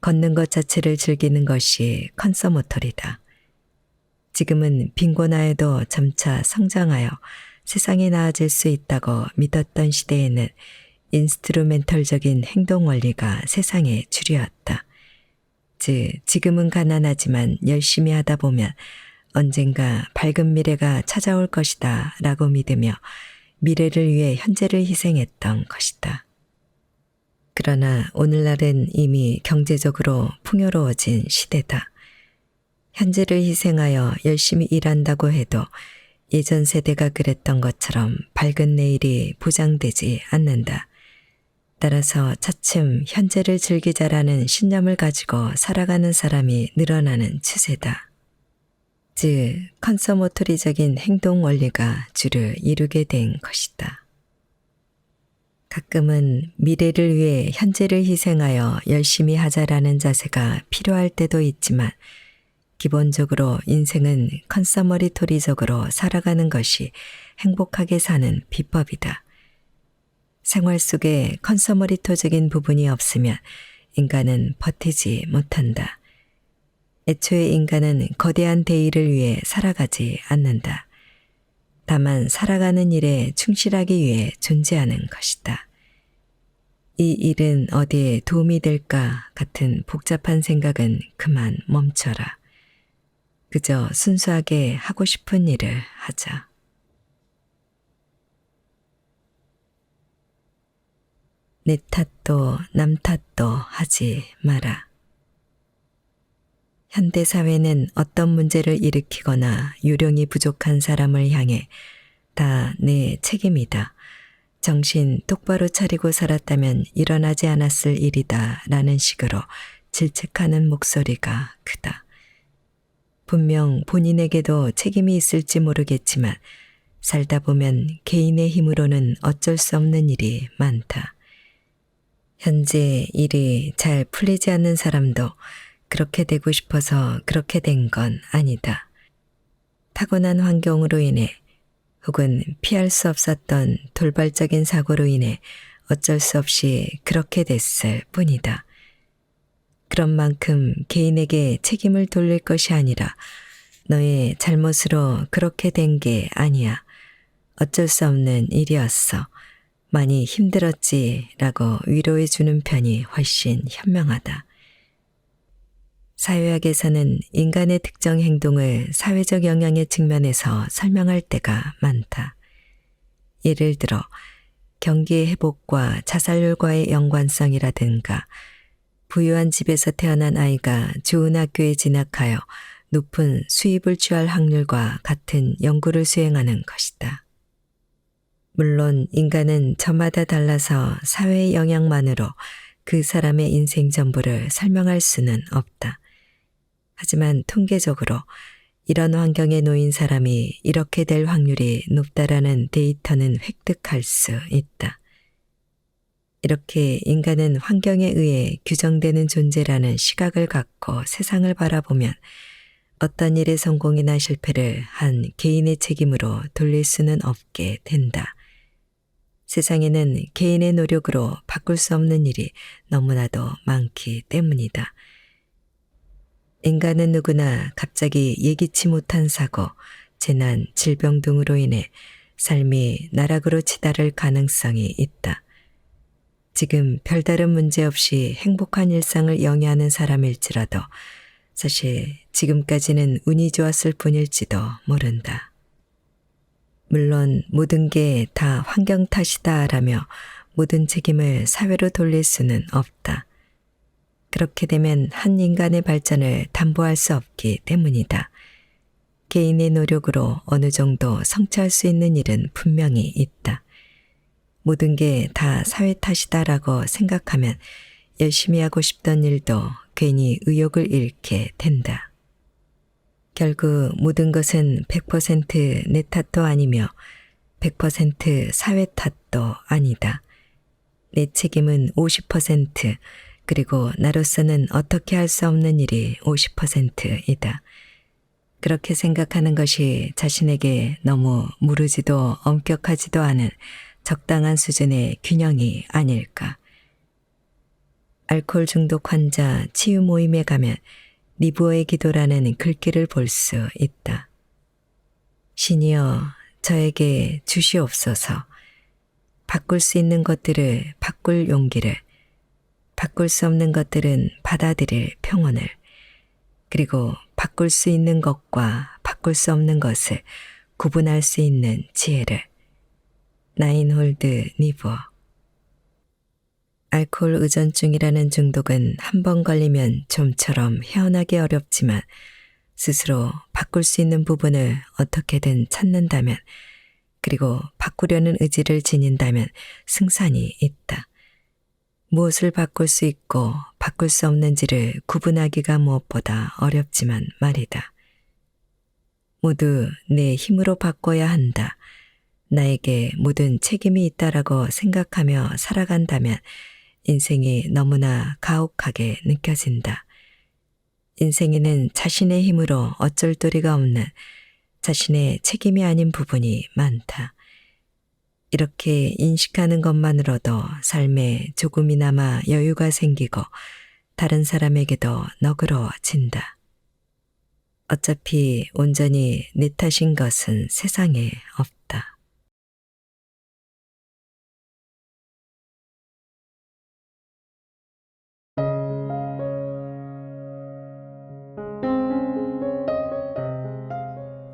Speaker 1: 걷는 것 자체를 즐기는 것이 컨서머토리다. 지금은 빈곤하여도 점차 성장하여 세상이 나아질 수 있다고 믿었던 시대에는 인스트루멘털적인 행동 원리가 세상에 주류였다. 즉 지금은 가난하지만 열심히 하다 보면 언젠가 밝은 미래가 찾아올 것이다 라고 믿으며 미래를 위해 현재를 희생했던 것이다. 그러나 오늘날은 이미 경제적으로 풍요로워진 시대다. 현재를 희생하여 열심히 일한다고 해도 예전 세대가 그랬던 것처럼 밝은 내일이 보장되지 않는다. 따라서 차츰 현재를 즐기자라는 신념을 가지고 살아가는 사람이 늘어나는 추세다. 즉, 컨서머토리적인 행동 원리가 주를 이루게 된 것이다. 가끔은 미래를 위해 현재를 희생하여 열심히 하자라는 자세가 필요할 때도 있지만 기본적으로 인생은 컨서머리토리적으로 살아가는 것이 행복하게 사는 비법이다. 생활 속에 컨서머리토적인 부분이 없으면 인간은 버티지 못한다. 애초에 인간은 거대한 대의를 위해 살아가지 않는다. 다만 살아가는 일에 충실하기 위해 존재하는 것이다. 이 일은 어디에 도움이 될까 같은 복잡한 생각은 그만 멈춰라. 그저 순수하게 하고 싶은 일을 하자. 내 탓도 남 탓도 하지 마라. 현대사회는 어떤 문제를 일으키거나 요령이 부족한 사람을 향해 다 내 책임이다. 정신 똑바로 차리고 살았다면 일어나지 않았을 일이다 라는 식으로 질책하는 목소리가 크다. 분명 본인에게도 책임이 있을지 모르겠지만 살다 보면 개인의 힘으로는 어쩔 수 없는 일이 많다. 현재 일이 잘 풀리지 않는 사람도 그렇게 되고 싶어서 그렇게 된 건 아니다. 타고난 환경으로 인해 혹은 피할 수 없었던 돌발적인 사고로 인해 어쩔 수 없이 그렇게 됐을 뿐이다. 그런 만큼 개인에게 책임을 돌릴 것이 아니라 너의 잘못으로 그렇게 된 게 아니야. 어쩔 수 없는 일이었어. 많이 힘들었지 라고 위로해 주는 편이 훨씬 현명하다. 사회학에서는 인간의 특정 행동을 사회적 영향의 측면에서 설명할 때가 많다. 예를 들어 경기의 회복과 자살률과의 연관성이라든가 부유한 집에서 태어난 아이가 좋은 학교에 진학하여 높은 수입을 취할 확률과 같은 연구를 수행하는 것이다. 물론 인간은 저마다 달라서 사회의 영향만으로 그 사람의 인생 전부를 설명할 수는 없다. 하지만 통계적으로 이런 환경에 놓인 사람이 이렇게 될 확률이 높다라는 데이터는 획득할 수 있다. 이렇게 인간은 환경에 의해 규정되는 존재라는 시각을 갖고 세상을 바라보면 어떤 일의 성공이나 실패를 한 개인의 책임으로 돌릴 수는 없게 된다. 세상에는 개인의 노력으로 바꿀 수 없는 일이 너무나도 많기 때문이다. 인간은 누구나 갑자기 예기치 못한 사고, 재난, 질병 등으로 인해 삶이 나락으로 치달을 가능성이 있다. 지금 별다른 문제 없이 행복한 일상을 영위하는 사람일지라도 사실 지금까지는 운이 좋았을 뿐일지도 모른다. 물론 모든 게 다 환경 탓이다라며 모든 책임을 사회로 돌릴 수는 없다. 그렇게 되면 한 인간의 발전을 담보할 수 없기 때문이다. 개인의 노력으로 어느 정도 성취할 수 있는 일은 분명히 있다. 모든 게 다 사회 탓이다라고 생각하면 열심히 하고 싶던 일도 괜히 의욕을 잃게 된다. 결국 모든 것은 100% 내 탓도 아니며 100% 사회 탓도 아니다. 내 책임은 50%, 그리고 나로서는 어떻게 할 수 없는 일이 50%이다. 그렇게 생각하는 것이 자신에게 너무 무르지도 엄격하지도 않은 적당한 수준의 균형이 아닐까. 알코올 중독 환자 치유 모임에 가면 리브오의 기도라는 글귀를 볼 수 있다. 신이여 저에게 주시옵소서. 바꿀 수 있는 것들을 바꿀 용기를, 바꿀 수 없는 것들은 받아들일 평온을, 그리고 바꿀 수 있는 것과 바꿀 수 없는 것을 구분할 수 있는 지혜를. 나인홀드 니버. 알코올 의존증이라는 중독은 한 번 걸리면 좀처럼 헤어나기 어렵지만 스스로 바꿀 수 있는 부분을 어떻게든 찾는다면, 그리고 바꾸려는 의지를 지닌다면 승산이 있다. 무엇을 바꿀 수 있고 바꿀 수 없는지를 구분하기가 무엇보다 어렵지만 말이다. 모두 내 힘으로 바꿔야 한다. 나에게 모든 책임이 있다라고 생각하며 살아간다면 인생이 너무나 가혹하게 느껴진다. 인생에는 자신의 힘으로 어쩔 도리가 없는 자신의 책임이 아닌 부분이 많다. 이렇게 인식하는 것만으로도 삶에 조금이나마 여유가 생기고 다른 사람에게도 너그러워진다. 어차피 온전히 내 탓인 것은 세상에 없다.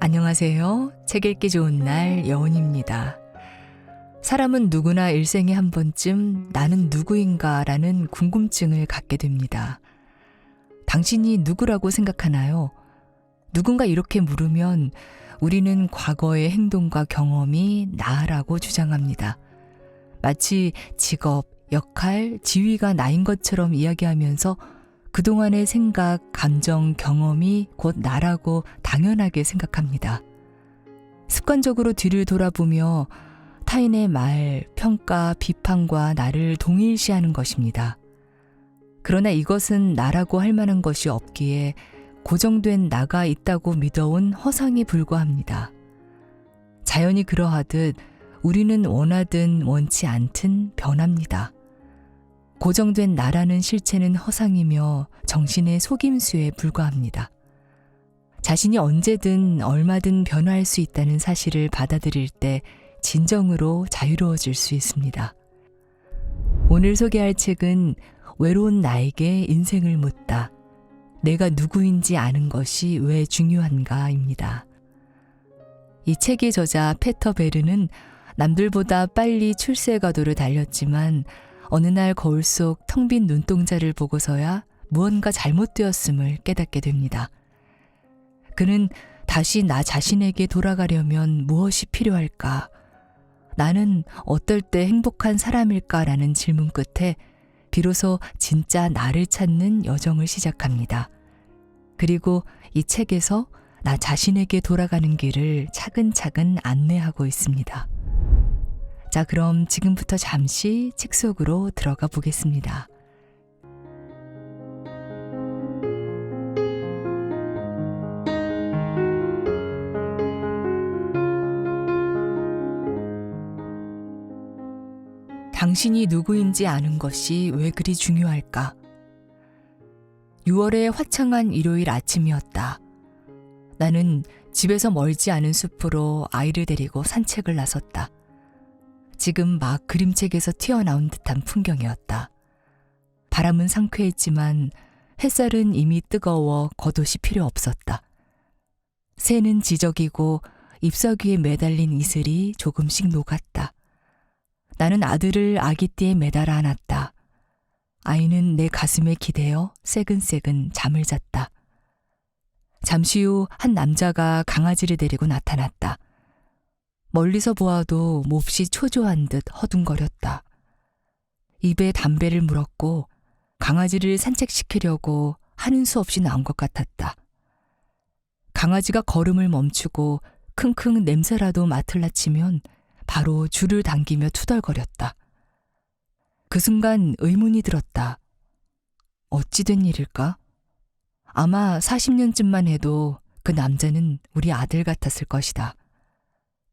Speaker 2: 안녕하세요. 책 읽기 좋은 날 여운입니다. 사람은 누구나 일생에 한 번쯤 나는 누구인가라는 궁금증을 갖게 됩니다. 당신이 누구라고 생각하나요? 누군가 이렇게 물으면 우리는 과거의 행동과 경험이 나라고 주장합니다. 마치 직업, 역할, 지위가 나인 것처럼 이야기하면서 그동안의 생각, 감정, 경험이 곧 나라고 당연하게 생각합니다. 습관적으로 뒤를 돌아보며 타인의 말, 평가, 비판과 나를 동일시하는 것입니다. 그러나 이것은 나라고 할 만한 것이 없기에 고정된 나가 있다고 믿어온 허상에 불과합니다. 자연이 그러하듯 우리는 원하든 원치 않든 변합니다. 고정된 나라는 실체는 허상이며 정신의 속임수에 불과합니다. 자신이 언제든 얼마든 변화할 수 있다는 사실을 받아들일 때 진정으로 자유로워질 수 있습니다. 오늘 소개할 책은 외로운 나에게 인생을 묻다. 내가 누구인지 아는 것이 왜 중요한가입니다. 이 책의 저자 페터 베르는 남들보다 빨리 출세가도를 달렸지만 어느 날 거울 속 텅 빈 눈동자를 보고서야 무언가 잘못되었음을 깨닫게 됩니다. 그는 다시 나 자신에게 돌아가려면 무엇이 필요할까? 나는 어떨 때 행복한 사람일까라는 질문 끝에 비로소 진짜 나를 찾는 여정을 시작합니다. 그리고 이 책에서 나 자신에게 돌아가는 길을 차근차근 안내하고 있습니다. 자, 그럼 지금부터 잠시 책 속으로 들어가 보겠습니다. 당신이 누구인지 아는 것이 왜 그리 중요할까? 6월의 화창한 일요일 아침이었다. 나는 집에서 멀지 않은 숲으로 아이를 데리고 산책을 나섰다. 지금 막 그림책에서 튀어나온 듯한 풍경이었다. 바람은 상쾌했지만 햇살은 이미 뜨거워 겉옷이 필요 없었다. 새는 지저귀고 잎사귀에 매달린 이슬이 조금씩 녹았다. 나는 아들을 아기띠에 매달아 안았다. 아이는 내 가슴에 기대어 새근새근 잠을 잤다. 잠시 후 한 남자가 강아지를 데리고 나타났다. 멀리서 보아도 몹시 초조한 듯 허둥거렸다. 입에 담배를 물었고 강아지를 산책시키려고 하는 수 없이 나온 것 같았다. 강아지가 걸음을 멈추고 킁킁 냄새라도 맡을라 치면 바로 줄을 당기며 투덜거렸다. 그 순간 의문이 들었다. 어찌 된 일일까? 아마 40년쯤만 해도 그 남자는 우리 아들 같았을 것이다.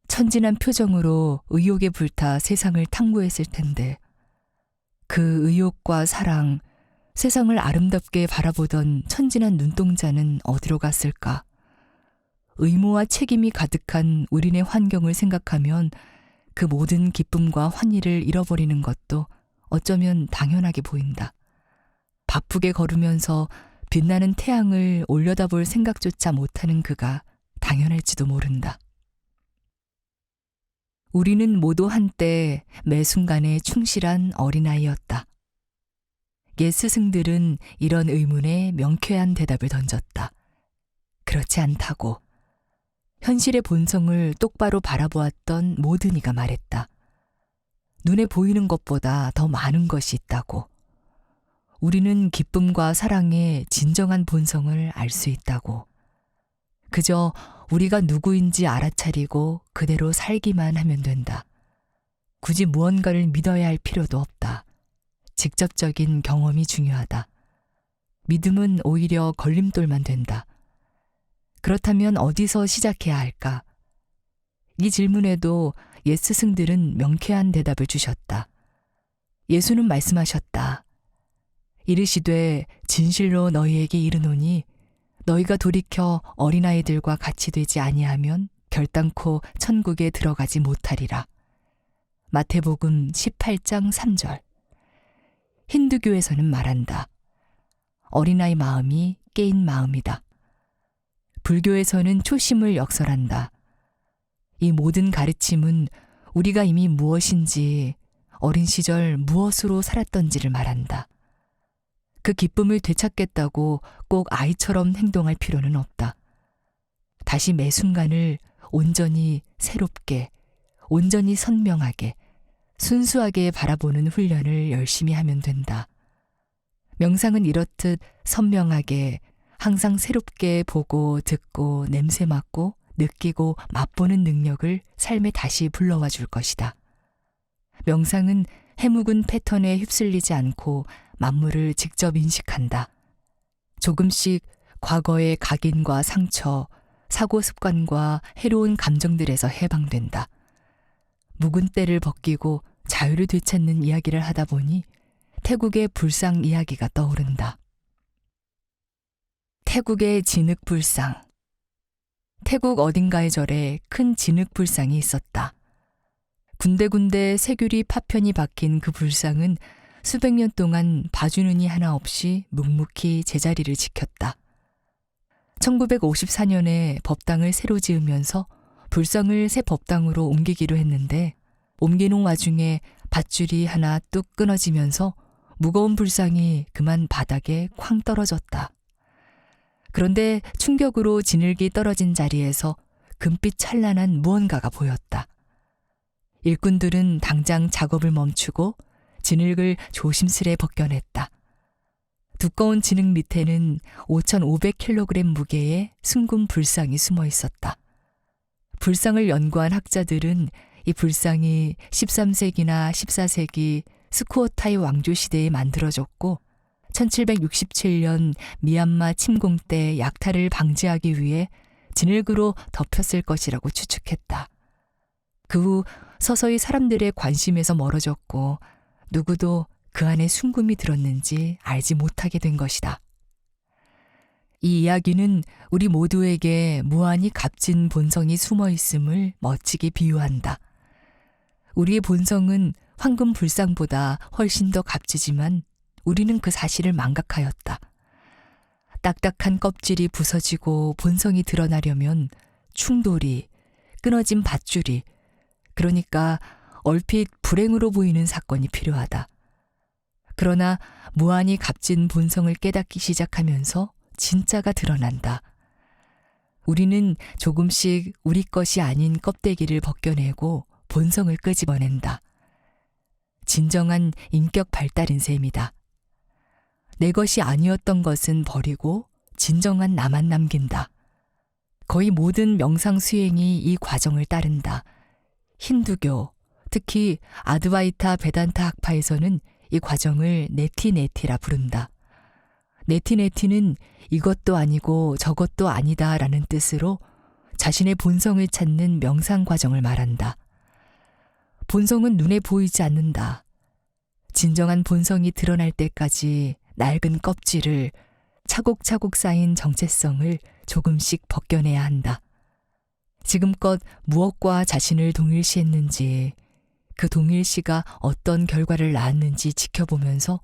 Speaker 2: 천진한 표정으로 의욕에 불타 세상을 탐구했을 텐데 그 의욕과 사랑, 세상을 아름답게 바라보던 천진한 눈동자는 어디로 갔을까? 의무와 책임이 가득한 우리네 환경을 생각하면 그 모든 기쁨과 환희를 잃어버리는 것도 어쩌면 당연하게 보인다. 바쁘게 걸으면서 빛나는 태양을 올려다볼 생각조차 못하는 그가 당연할지도 모른다. 우리는 모두 한때 매 순간에 충실한 어린아이였다. 옛 스승들은 이런 의문에 명쾌한 대답을 던졌다. 그렇지 않다고. 현실의 본성을 똑바로 바라보았던 모든 이가 말했다. 눈에 보이는 것보다 더 많은 것이 있다고. 우리는 기쁨과 사랑의 진정한 본성을 알 수 있다고. 그저 우리가 누구인지 알아차리고 그대로 살기만 하면 된다. 굳이 무언가를 믿어야 할 필요도 없다. 직접적인 경험이 중요하다. 믿음은 오히려 걸림돌만 된다. 그렇다면 어디서 시작해야 할까? 이 질문에도 옛 스승들은 명쾌한 대답을 주셨다. 예수는 말씀하셨다. 이르시되 진실로 너희에게 이르노니 너희가 돌이켜 어린아이들과 같이 되지 아니하면 결단코 천국에 들어가지 못하리라. 마태복음 18장 3절. 힌두교에서는 말한다. 어린아이 마음이 깨인 마음이다. 불교에서는 초심을 역설한다. 이 모든 가르침은 우리가 이미 무엇인지, 어린 시절 무엇으로 살았던지를 말한다. 그 기쁨을 되찾겠다고 꼭 아이처럼 행동할 필요는 없다. 다시 매 순간을 온전히 새롭게, 온전히 선명하게, 순수하게 바라보는 훈련을 열심히 하면 된다. 명상은 이렇듯 선명하게, 항상 새롭게 보고 듣고 냄새 맡고 느끼고 맛보는 능력을 삶에 다시 불러와 줄 것이다. 명상은 해묵은 패턴에 휩쓸리지 않고 만물을 직접 인식한다. 조금씩 과거의 각인과 상처, 사고 습관과 해로운 감정들에서 해방된다. 묵은 때를 벗기고 자유를 되찾는 이야기를 하다 보니 태국의 불상 이야기가 떠오른다. 태국의 진흙불상. 태국 어딘가의 절에 큰 진흙불상이 있었다. 군데군데 새규리 파편이 박힌 그 불상은 수백 년 동안 봐주는 이 하나 없이 묵묵히 제자리를 지켰다. 1954년에 법당을 새로 지으면서 불상을 새 법당으로 옮기기로 했는데 옮기는 와중에 밧줄이 하나 뚝 끊어지면서 무거운 불상이 그만 바닥에 쾅 떨어졌다. 그런데 충격으로 진흙이 떨어진 자리에서 금빛 찬란한 무언가가 보였다. 일꾼들은 당장 작업을 멈추고 진흙을 조심스레 벗겨냈다. 두꺼운 진흙 밑에는 5,500kg 무게의 숭금 불상이 숨어 있었다. 불상을 연구한 학자들은 이 불상이 13세기나 14세기 스쿠오타이 왕조 시대에 만들어졌고 1767년 미얀마 침공 때 약탈을 방지하기 위해 진흙으로 덮였을 것이라고 추측했다. 그 후 서서히 사람들의 관심에서 멀어졌고 누구도 그 안에 순금이 들었는지 알지 못하게 된 것이다. 이 이야기는 우리 모두에게 무한히 값진 본성이 숨어 있음을 멋지게 비유한다. 우리의 본성은 황금 불상보다 훨씬 더 값지지만 우리는 그 사실을 망각하였다. 딱딱한 껍질이 부서지고 본성이 드러나려면 충돌이, 끊어진 밧줄이, 그러니까 얼핏 불행으로 보이는 사건이 필요하다. 그러나 무한히 값진 본성을 깨닫기 시작하면서 진짜가 드러난다. 우리는 조금씩 우리 것이 아닌 껍데기를 벗겨내고 본성을 끄집어낸다. 진정한 인격 발달인 셈이다. 내 것이 아니었던 것은 버리고 진정한 나만 남긴다. 거의 모든 명상 수행이 이 과정을 따른다. 힌두교, 특히 아드바이타 베단타 학파에서는 이 과정을 네티네티라 부른다. 네티네티는 이것도 아니고 저것도 아니다 라는 뜻으로 자신의 본성을 찾는 명상 과정을 말한다. 본성은 눈에 보이지 않는다. 진정한 본성이 드러날 때까지 낡은 껍질을, 차곡차곡 쌓인 정체성을 조금씩 벗겨내야 한다. 지금껏 무엇과 자신을 동일시했는지, 그 동일시가 어떤 결과를 낳았는지 지켜보면서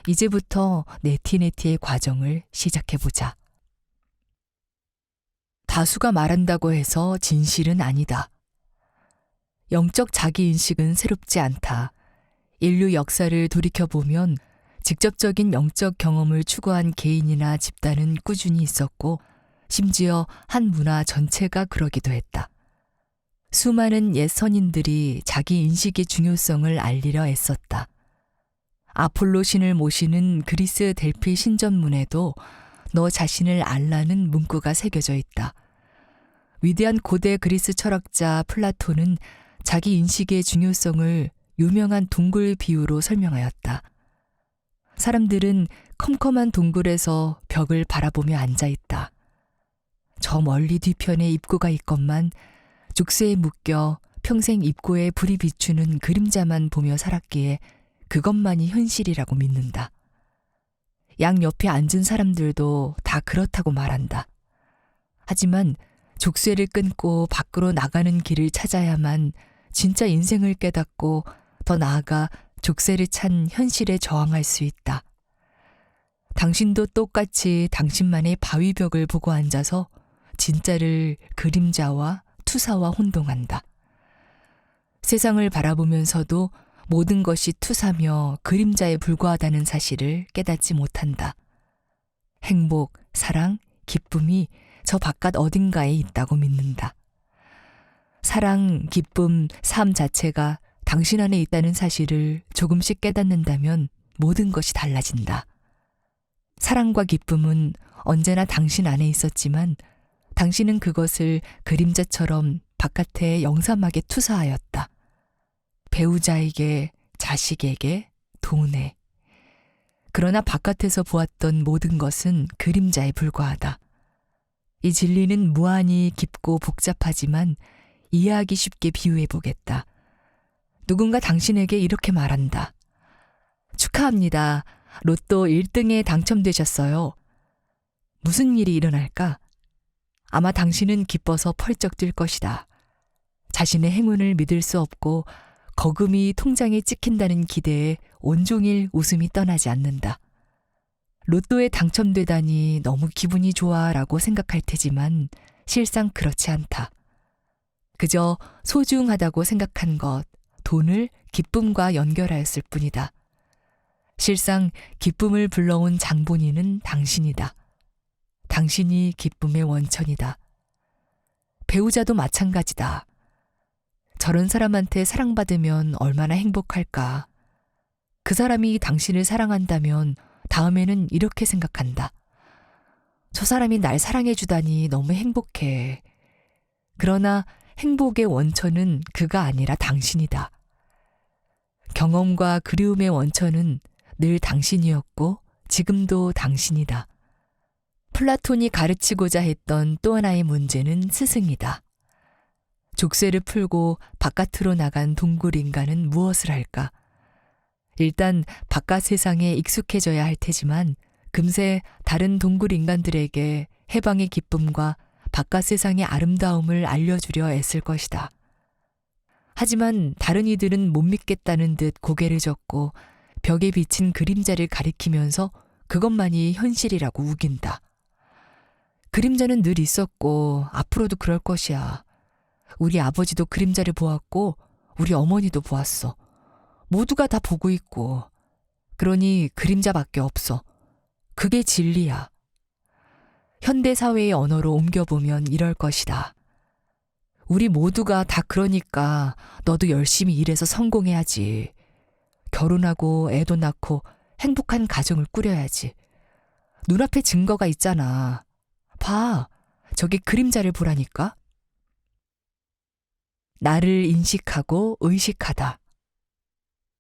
Speaker 2: 이제부터 네티네티의 과정을 시작해보자. 다수가 말한다고 해서 진실은 아니다. 영적 자기인식은 새롭지 않다. 인류 역사를 돌이켜보면 직접적인 영적 경험을 추구한 개인이나 집단은 꾸준히 있었고 심지어 한 문화 전체가 그러기도 했다. 수많은 옛 선인들이 자기 인식의 중요성을 알리려 애썼다. 아폴로 신을 모시는 그리스 델피 신전문에도 너 자신을 알라는 문구가 새겨져 있다. 위대한 고대 그리스 철학자 플라톤은 자기 인식의 중요성을 유명한 동굴 비유로 설명하였다. 사람들은 컴컴한 동굴에서 벽을 바라보며 앉아있다. 저 멀리 뒤편에 입구가 있건만 족쇄에 묶여 평생 입구에 불이 비추는 그림자만 보며 살았기에 그것만이 현실이라고 믿는다. 양옆에 앉은 사람들도 다 그렇다고 말한다. 하지만 족쇄를 끊고 밖으로 나가는 길을 찾아야만 진짜 인생을 깨닫고 더 나아가 족쇄를 찬 현실에 저항할 수 있다. 당신도 똑같이 당신만의 바위벽을 보고 앉아서 진짜를 그림자와 투사와 혼동한다. 세상을 바라보면서도 모든 것이 투사며 그림자에 불과하다는 사실을 깨닫지 못한다. 행복, 사랑, 기쁨이 저 바깥 어딘가에 있다고 믿는다. 사랑, 기쁨, 삶 자체가 당신 안에 있다는 사실을 조금씩 깨닫는다면 모든 것이 달라진다. 사랑과 기쁨은 언제나 당신 안에 있었지만 당신은 그것을 그림자처럼 바깥에 영삼하게 투사하였다. 배우자에게, 자식에게, 돈에. 그러나 바깥에서 보았던 모든 것은 그림자에 불과하다. 이 진리는 무한히 깊고 복잡하지만 이해하기 쉽게 비유해보겠다. 누군가 당신에게 이렇게 말한다. 축하합니다. 로또 1등에 당첨되셨어요. 무슨 일이 일어날까? 아마 당신은 기뻐서 펄쩍 뛸 것이다. 자신의 행운을 믿을 수 없고 거금이 통장에 찍힌다는 기대에 온종일 웃음이 떠나지 않는다. 로또에 당첨되다니 너무 기분이 좋아라고 생각할 테지만 실상 그렇지 않다. 그저 소중하다고 생각한 것, 돈을 기쁨과 연결하였을 뿐이다. 실상 기쁨을 불러온 장본인은 당신이다. 당신이 기쁨의 원천이다. 배우자도 마찬가지다. 저런 사람한테 사랑받으면 얼마나 행복할까. 그 사람이 당신을 사랑한다면 다음에는 이렇게 생각한다. 저 사람이 날 사랑해주다니 너무 행복해. 그러나 행복의 원천은 그가 아니라 당신이다. 경험과 그리움의 원천은 늘 당신이었고 지금도 당신이다. 플라톤이 가르치고자 했던 또 하나의 문제는 스승이다. 족쇄를 풀고 바깥으로 나간 동굴 인간은 무엇을 할까? 일단 바깥 세상에 익숙해져야 할 테지만 금세 다른 동굴 인간들에게 해방의 기쁨과 바깥 세상의 아름다움을 알려주려 애쓸 것이다. 하지만 다른 이들은 못 믿겠다는 듯 고개를 젓고 벽에 비친 그림자를 가리키면서 그것만이 현실이라고 우긴다. 그림자는 늘 있었고 앞으로도 그럴 것이야. 우리 아버지도 그림자를 보았고 우리 어머니도 보았어. 모두가 다 보고 있고. 그러니 그림자밖에 없어. 그게 진리야. 현대사회의 언어로 옮겨보면 이럴 것이다. 우리 모두가 다 그러니까 너도 열심히 일해서 성공해야지. 결혼하고 애도 낳고 행복한 가정을 꾸려야지. 눈앞에 증거가 있잖아. 봐, 저기 그림자를 보라니까. 나를 인식하고 의식하다.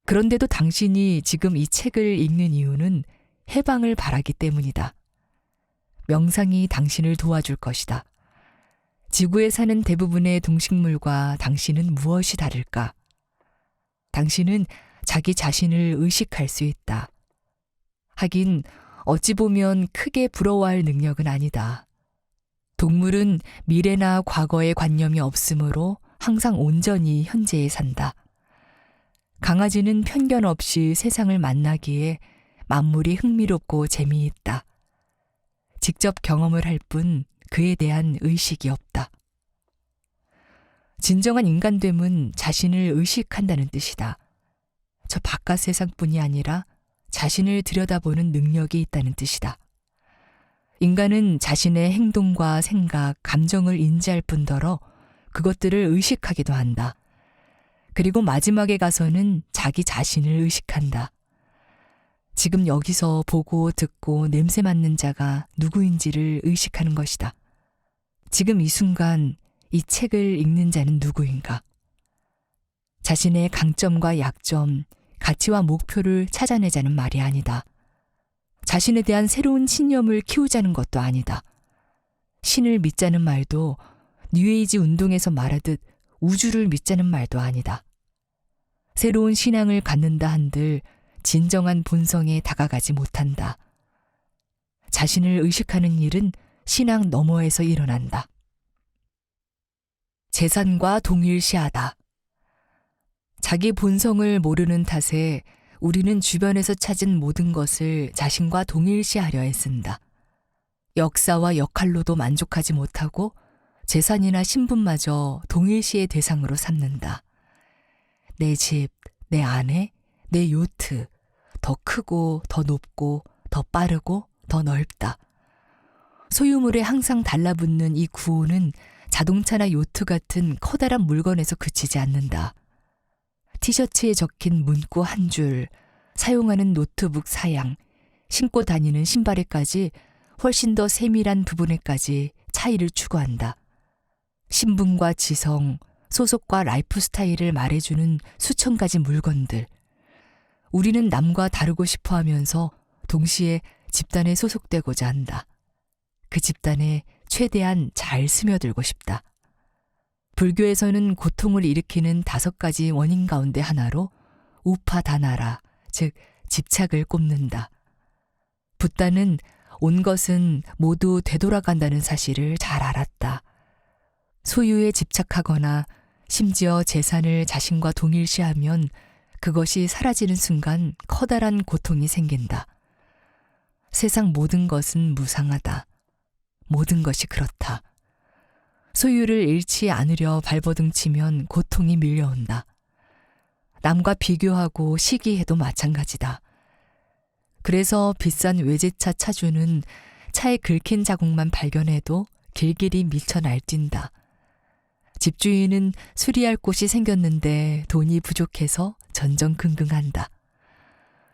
Speaker 2: 그런데도 당신이 지금 이 책을 읽는 이유는 해방을 바라기 때문이다. 명상이 당신을 도와줄 것이다. 지구에 사는 대부분의 동식물과 당신은 무엇이 다를까? 당신은 자기 자신을 의식할 수 있다. 하긴 어찌 보면 크게 부러워할 능력은 아니다. 동물은 미래나 과거의 관념이 없으므로 항상 온전히 현재에 산다. 강아지는 편견 없이 세상을 만나기에 만물이 흥미롭고 재미있다. 직접 경험을 할 뿐 그에 대한 의식이 없다. 진정한 인간됨은 자신을 의식한다는 뜻이다. 저 바깥 세상뿐이 아니라 자신을 들여다보는 능력이 있다는 뜻이다. 인간은 자신의 행동과 생각, 감정을 인지할 뿐더러 그것들을 의식하기도 한다. 그리고 마지막에 가서는 자기 자신을 의식한다. 지금 여기서 보고 듣고 냄새 맡는 자가 누구인지를 의식하는 것이다. 지금 이 순간 이 책을 읽는 자는 누구인가? 자신의 강점과 약점, 가치와 목표를 찾아내자는 말이 아니다. 자신에 대한 새로운 신념을 키우자는 것도 아니다. 신을 믿자는 말도 뉴에이지 운동에서 말하듯 우주를 믿자는 말도 아니다. 새로운 신앙을 갖는다 한들 진정한 본성에 다가가지 못한다. 자신을 의식하는 일은 신앙 너머에서 일어난다. 재산과 동일시하다. 자기 본성을 모르는 탓에 우리는 주변에서 찾은 모든 것을 자신과 동일시하려 애쓴다. 역사와 역할로도 만족하지 못하고 재산이나 신분마저 동일시의 대상으로 삼는다. 내 집, 내 아내, 내 요트, 더 크고 더 높고 더 빠르고 더 넓다. 소유물에 항상 달라붙는 이 구호는 자동차나 요트 같은 커다란 물건에서 그치지 않는다. 티셔츠에 적힌 문구 한 줄, 사용하는 노트북 사양, 신고 다니는 신발에까지 훨씬 더 세밀한 부분에까지 차이를 추구한다. 신분과 지성, 소속과 라이프 스타일을 말해주는 수천 가지 물건들. 우리는 남과 다르고 싶어 하면서 동시에 집단에 소속되고자 한다. 그 집단에 최대한 잘 스며들고 싶다. 불교에서는 고통을 일으키는 5가지 원인 가운데 하나로 우파다나라, 즉 집착을 꼽는다. 붓다는 온 것은 모두 되돌아간다는 사실을 잘 알았다. 소유에 집착하거나 심지어 재산을 자신과 동일시하면 그것이 사라지는 순간 커다란 고통이 생긴다. 세상 모든 것은 무상하다. 모든 것이 그렇다. 소유를 잃지 않으려 발버둥치면 고통이 밀려온다. 남과 비교하고 시기해도 마찬가지다. 그래서 비싼 외제차 차주는 차에 긁힌 자국만 발견해도 길길이 미쳐 날뛴다. 집주인은 수리할 곳이 생겼는데 돈이 부족해서 전전긍긍한다.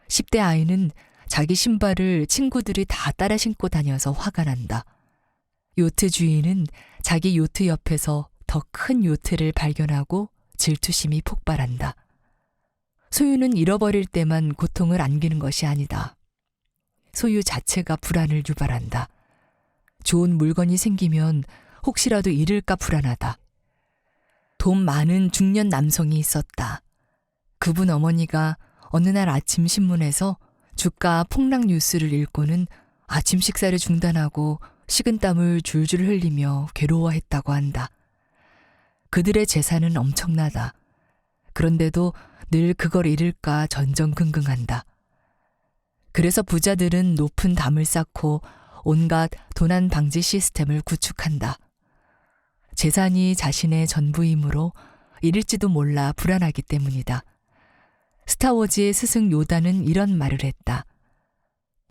Speaker 2: 10대 아이는 자기 신발을 친구들이 다 따라 신고 다녀서 화가 난다. 요트 주인은 자기 요트 옆에서 더 큰 요트를 발견하고 질투심이 폭발한다. 소유는 잃어버릴 때만 고통을 안기는 것이 아니다. 소유 자체가 불안을 유발한다. 좋은 물건이 생기면 혹시라도 잃을까 불안하다. 돈 많은 중년 남성이 있었다. 그분 어머니가 어느 날 아침 신문에서 주가 폭락 뉴스를 읽고는 아침 식사를 중단하고 식은땀을 줄줄 흘리며 괴로워했다고 한다. 그들의 재산은 엄청나다. 그런데도 늘 그걸 잃을까 전전긍긍한다. 그래서 부자들은 높은 담을 쌓고 온갖 도난 방지 시스템을 구축한다. 재산이 자신의 전부이므로 잃을지도 몰라 불안하기 때문이다. 스타워즈의 스승 요다는 이런 말을 했다.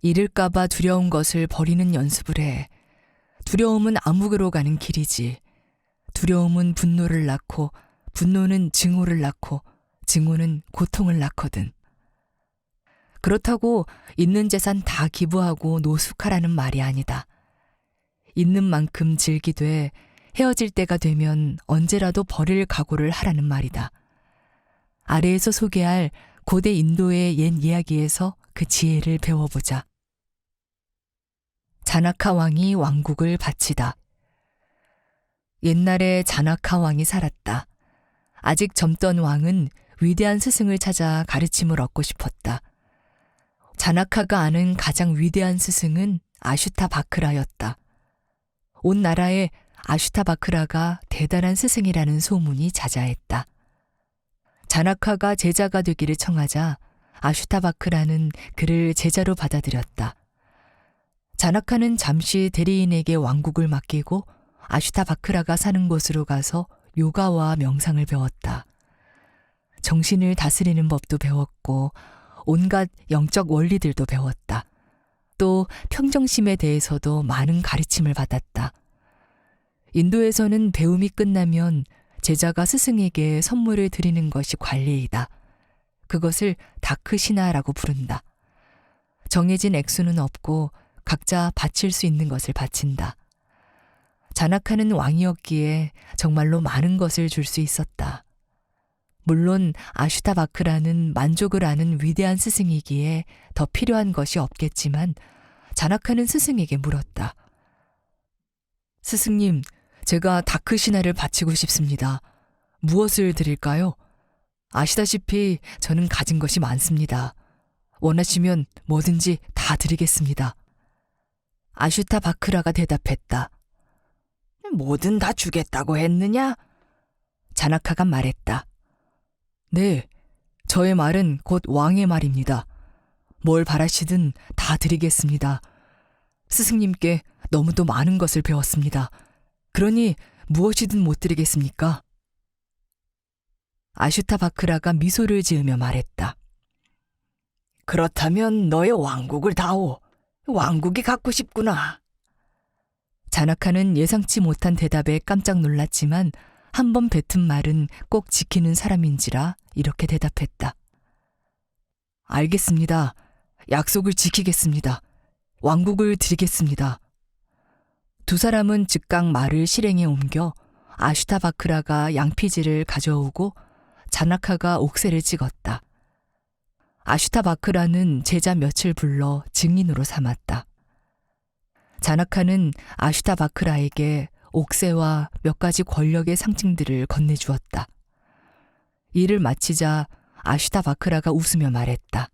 Speaker 2: 잃을까봐 두려운 것을 버리는 연습을 해. 두려움은 암흑으로 가는 길이지. 두려움은 분노를 낳고 분노는 증오를 낳고 증오는 고통을 낳거든. 그렇다고 있는 재산 다 기부하고 노숙하라는 말이 아니다. 있는 만큼 즐기되 헤어질 때가 되면 언제라도 버릴 각오를 하라는 말이다. 아래에서 소개할 고대 인도의 옛 이야기에서 그 지혜를 배워보자. 자나카 왕이 왕국을 바치다. 옛날에 자나카 왕이 살았다. 아직 젊던 왕은 위대한 스승을 찾아 가르침을 얻고 싶었다. 자나카가 아는 가장 위대한 스승은 아슈타바크라였다. 온 나라에 아슈타바크라가 대단한 스승이라는 소문이 자자했다. 자나카가 제자가 되기를 청하자 아슈타바크라는 그를 제자로 받아들였다. 자나카는 잠시 대리인에게 왕국을 맡기고 아슈타바크라가 사는 곳으로 가서 요가와 명상을 배웠다. 정신을 다스리는 법도 배웠고 온갖 영적 원리들도 배웠다. 또 평정심에 대해서도 많은 가르침을 받았다. 인도에서는 배움이 끝나면 제자가 스승에게 선물을 드리는 것이 관례이다. 그것을 다크시나라고 부른다. 정해진 액수는 없고 각자 바칠 수 있는 것을 바친다. 자나카는 왕이었기에 정말로 많은 것을 줄 수 있었다. 물론 아슈타바크라는 만족을 아는 위대한 스승이기에 더 필요한 것이 없겠지만 자나카는 스승에게 물었다. 스승님, 제가 다크시나를 바치고 싶습니다. 무엇을 드릴까요? 아시다시피 저는 가진 것이 많습니다. 원하시면 뭐든지 다 드리겠습니다. 아슈타바크라가 대답했다. 뭐든 다 주겠다고 했느냐? 자나카가 말했다. 네, 저의 말은 곧 왕의 말입니다. 뭘 바라시든 다 드리겠습니다. 스승님께 너무도 많은 것을 배웠습니다. 그러니 무엇이든 못 드리겠습니까? 아슈타바크라가 미소를 지으며 말했다. 그렇다면 너의 왕국을 다오. 왕국이 갖고 싶구나. 자나카는 예상치 못한 대답에 깜짝 놀랐지만 한 번 뱉은 말은 꼭 지키는 사람인지라 이렇게 대답했다. 알겠습니다. 약속을 지키겠습니다. 왕국을 드리겠습니다. 두 사람은 즉각 말을 실행에 옮겨 아슈타바크라가 양피지를 가져오고 자나카가 옥새를 찍었다. 아슈타바크라는 제자 몇을 불러 증인으로 삼았다. 자나카는 아슈타바크라에게 옥새와 몇 가지 권력의 상징들을 건네주었다. 일을 마치자 아슈타바크라가 웃으며 말했다.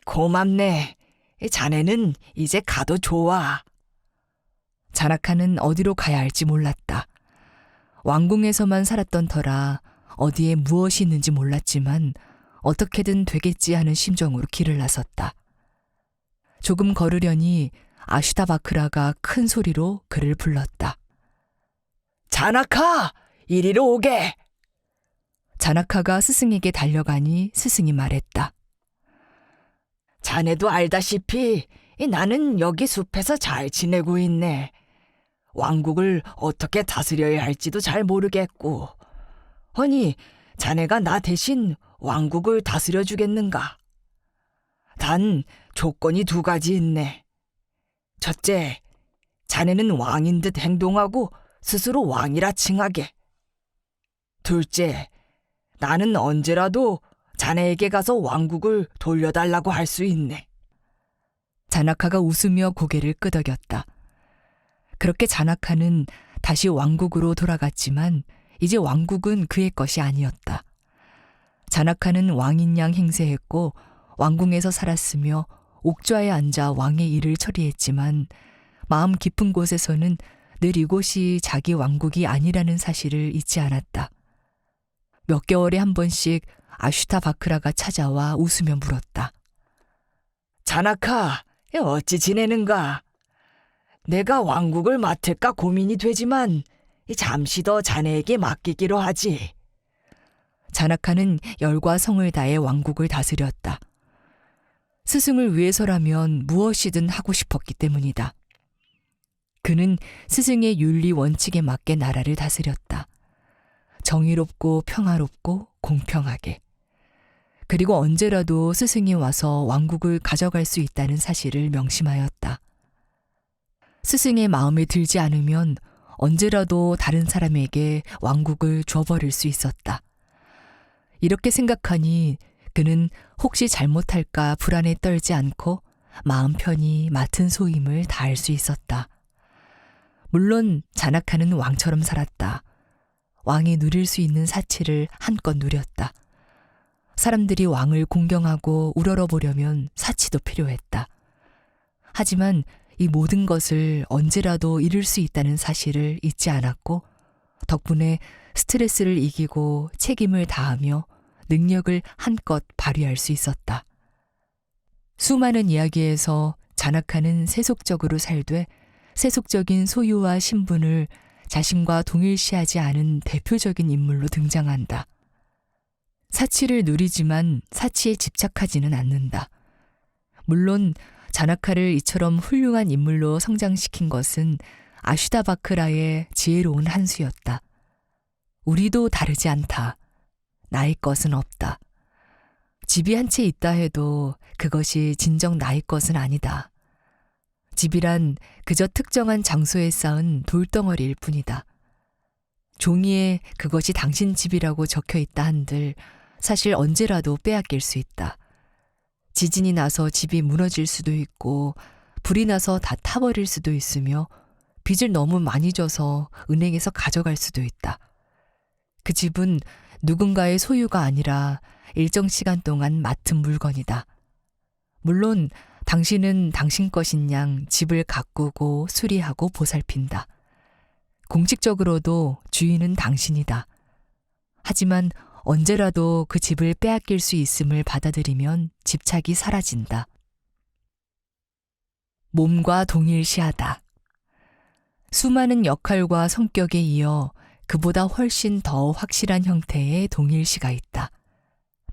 Speaker 2: 고맙네. 자네는 이제 가도 좋아. 자나카는 어디로 가야 할지 몰랐다. 왕궁에서만 살았던 터라 어디에 무엇이 있는지 몰랐지만 어떻게든 되겠지 하는 심정으로 길을 나섰다. 조금 걸으려니 아슈타바크라가 큰 소리로 그를 불렀다. 자나카! 이리로 오게! 자나카가 스승에게 달려가니 스승이 말했다. 자네도 알다시피 나는 여기 숲에서 잘 지내고 있네.
Speaker 3: 왕국을 어떻게 다스려야 할지도 잘 모르겠고, 허니 자네가 나 대신 왕국을 다스려 주겠는가? 단 조건이 두 가지 있네. 첫째, 자네는 왕인 듯 행동하고 스스로 왕이라 칭하게. 둘째, 나는 언제라도 자네에게 가서 왕국을 돌려달라고 할 수 있네.
Speaker 2: 자나카가 웃으며 고개를 끄덕였다. 그렇게 자나카는 다시 왕국으로 돌아갔지만 이제 왕국은 그의 것이 아니었다. 자나카는 왕인 양 행세했고 왕궁에서 살았으며 옥좌에 앉아 왕의 일을 처리했지만 마음 깊은 곳에서는 늘 이곳이 자기 왕국이 아니라는 사실을 잊지 않았다. 몇 개월에 한 번씩 아슈타 바크라가 찾아와 웃으며 물었다.
Speaker 3: 자나카, 어찌 지내는가? 내가 왕국을 맡을까 고민이 되지만 잠시 더 자네에게 맡기기로 하지.
Speaker 2: 자나카는 열과 성을 다해 왕국을 다스렸다. 스승을 위해서라면 무엇이든 하고 싶었기 때문이다. 그는 스승의 윤리 원칙에 맞게 나라를 다스렸다. 정의롭고 평화롭고 공평하게. 그리고 언제라도 스승이 와서 왕국을 가져갈 수 있다는 사실을 명심하였다. 스승의 마음에 들지 않으면 언제라도 다른 사람에게 왕국을 줘버릴 수 있었다. 이렇게 생각하니 그는 혹시 잘못할까 불안에 떨지 않고 마음 편히 맡은 소임을 다할 수 있었다. 물론 자나카는 왕처럼 살았다. 왕이 누릴 수 있는 사치를 한껏 누렸다. 사람들이 왕을 공경하고 우러러보려면 사치도 필요했다. 하지만 이 모든 것을 언제라도 이룰 수 있다는 사실을 잊지 않았고 덕분에 스트레스를 이기고 책임을 다하며 능력을 한껏 발휘할 수 있었다. 수많은 이야기에서 자나카는 세속적으로 살되 세속적인 소유와 신분을 자신과 동일시하지 않은 대표적인 인물로 등장한다. 사치를 누리지만 사치에 집착하지는 않는다. 물론 자나카를 이처럼 훌륭한 인물로 성장시킨 것은 아슈다바크라의 지혜로운 한 수였다. 우리도 다르지 않다. 나의 것은 없다. 집이 한 채 있다 해도 그것이 진정 나의 것은 아니다. 집이란 그저 특정한 장소에 쌓은 돌덩어리일 뿐이다. 종이에 그것이 당신 집이라고 적혀 있다 한들 사실 언제라도 빼앗길 수 있다. 지진이 나서 집이 무너질 수도 있고 불이 나서 다 타버릴 수도 있으며 빚을 너무 많이 져서 은행에서 가져갈 수도 있다. 그 집은 누군가의 소유가 아니라 일정 시간 동안 맡은 물건이다. 물론 당신은 당신 것인 양 집을 가꾸고 수리하고 보살핀다. 공식적으로도 주인은 당신이다. 하지만 언제라도 그 집을 빼앗길 수 있음을 받아들이면 집착이 사라진다. 몸과 동일시하다. 수많은 역할과 성격에 이어 그보다 훨씬 더 확실한 형태의 동일시가 있다.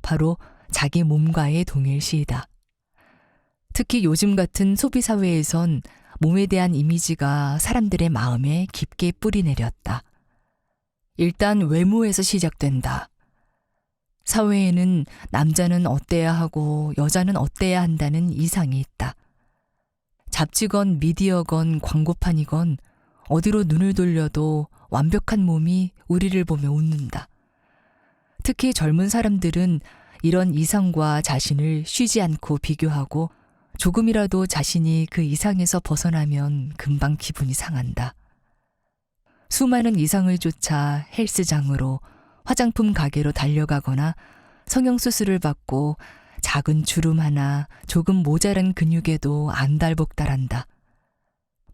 Speaker 2: 바로 자기 몸과의 동일시이다. 특히 요즘 같은 소비사회에선 몸에 대한 이미지가 사람들의 마음에 깊게 뿌리내렸다. 일단 외모에서 시작된다. 사회에는 남자는 어때야 하고 여자는 어때야 한다는 이상이 있다. 잡지건 미디어건 광고판이건 어디로 눈을 돌려도 완벽한 몸이 우리를 보며 웃는다. 특히 젊은 사람들은 이런 이상과 자신을 쉬지 않고 비교하고 조금이라도 자신이 그 이상에서 벗어나면 금방 기분이 상한다. 수많은 이상을 쫓아 헬스장으로 화장품 가게로 달려가거나 성형수술을 받고 작은 주름 하나 조금 모자란 근육에도 안달복달한다.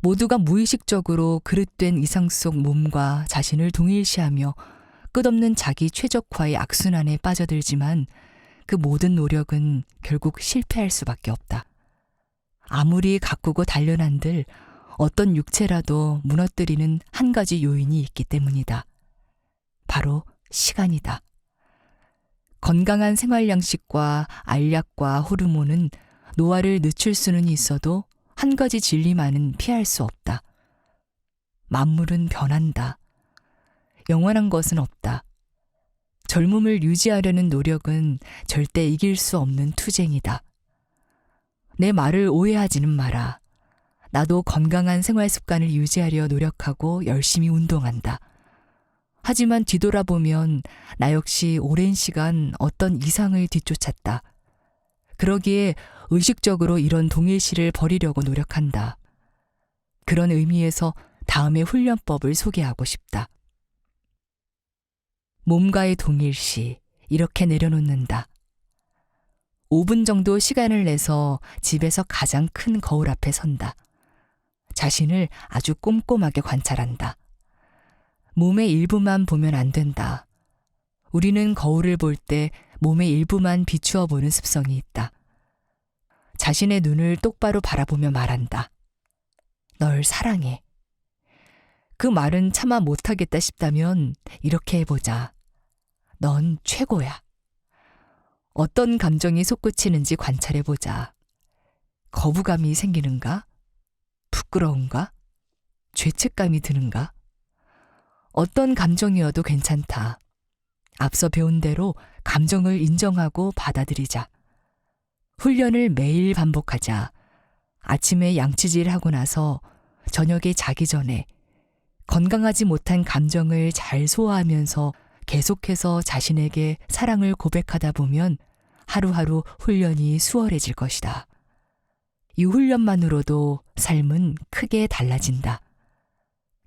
Speaker 2: 모두가 무의식적으로 그릇된 이상 속 몸과 자신을 동일시하며 끝없는 자기 최적화의 악순환에 빠져들지만 그 모든 노력은 결국 실패할 수밖에 없다. 아무리 가꾸고 단련한들 어떤 육체라도 무너뜨리는 한 가지 요인이 있기 때문이다. 바로 시간이다. 건강한 생활 양식과 알약과 호르몬은 노화를 늦출 수는 있어도 한 가지 진리만은 피할 수 없다. 만물은 변한다. 영원한 것은 없다. 젊음을 유지하려는 노력은 절대 이길 수 없는 투쟁이다. 내 말을 오해하지는 마라. 나도 건강한 생활 습관을 유지하려 노력하고 열심히 운동한다. 하지만 뒤돌아보면 나 역시 오랜 시간 어떤 이상을 뒤쫓았다. 그러기에 의식적으로 이런 동일시를 버리려고 노력한다. 그런 의미에서 다음의 훈련법을 소개하고 싶다. 몸과의 동일시, 이렇게 내려놓는다. 5분 정도 시간을 내서 집에서 가장 큰 거울 앞에 선다. 자신을 아주 꼼꼼하게 관찰한다. 몸의 일부만 보면 안 된다. 우리는 거울을 볼 때 몸의 일부만 비추어 보는 습성이 있다. 자신의 눈을 똑바로 바라보며 말한다. 널 사랑해. 그 말은 차마 못하겠다 싶다면 이렇게 해보자. 넌 최고야. 어떤 감정이 솟구치는지 관찰해보자. 거부감이 생기는가? 부끄러운가? 죄책감이 드는가? 어떤 감정이어도 괜찮다. 앞서 배운 대로 감정을 인정하고 받아들이자. 훈련을 매일 반복하자. 아침에 양치질하고 나서 저녁에 자기 전에 건강하지 못한 감정을 잘 소화하면서 계속해서 자신에게 사랑을 고백하다 보면 하루하루 훈련이 수월해질 것이다. 이 훈련만으로도 삶은 크게 달라진다.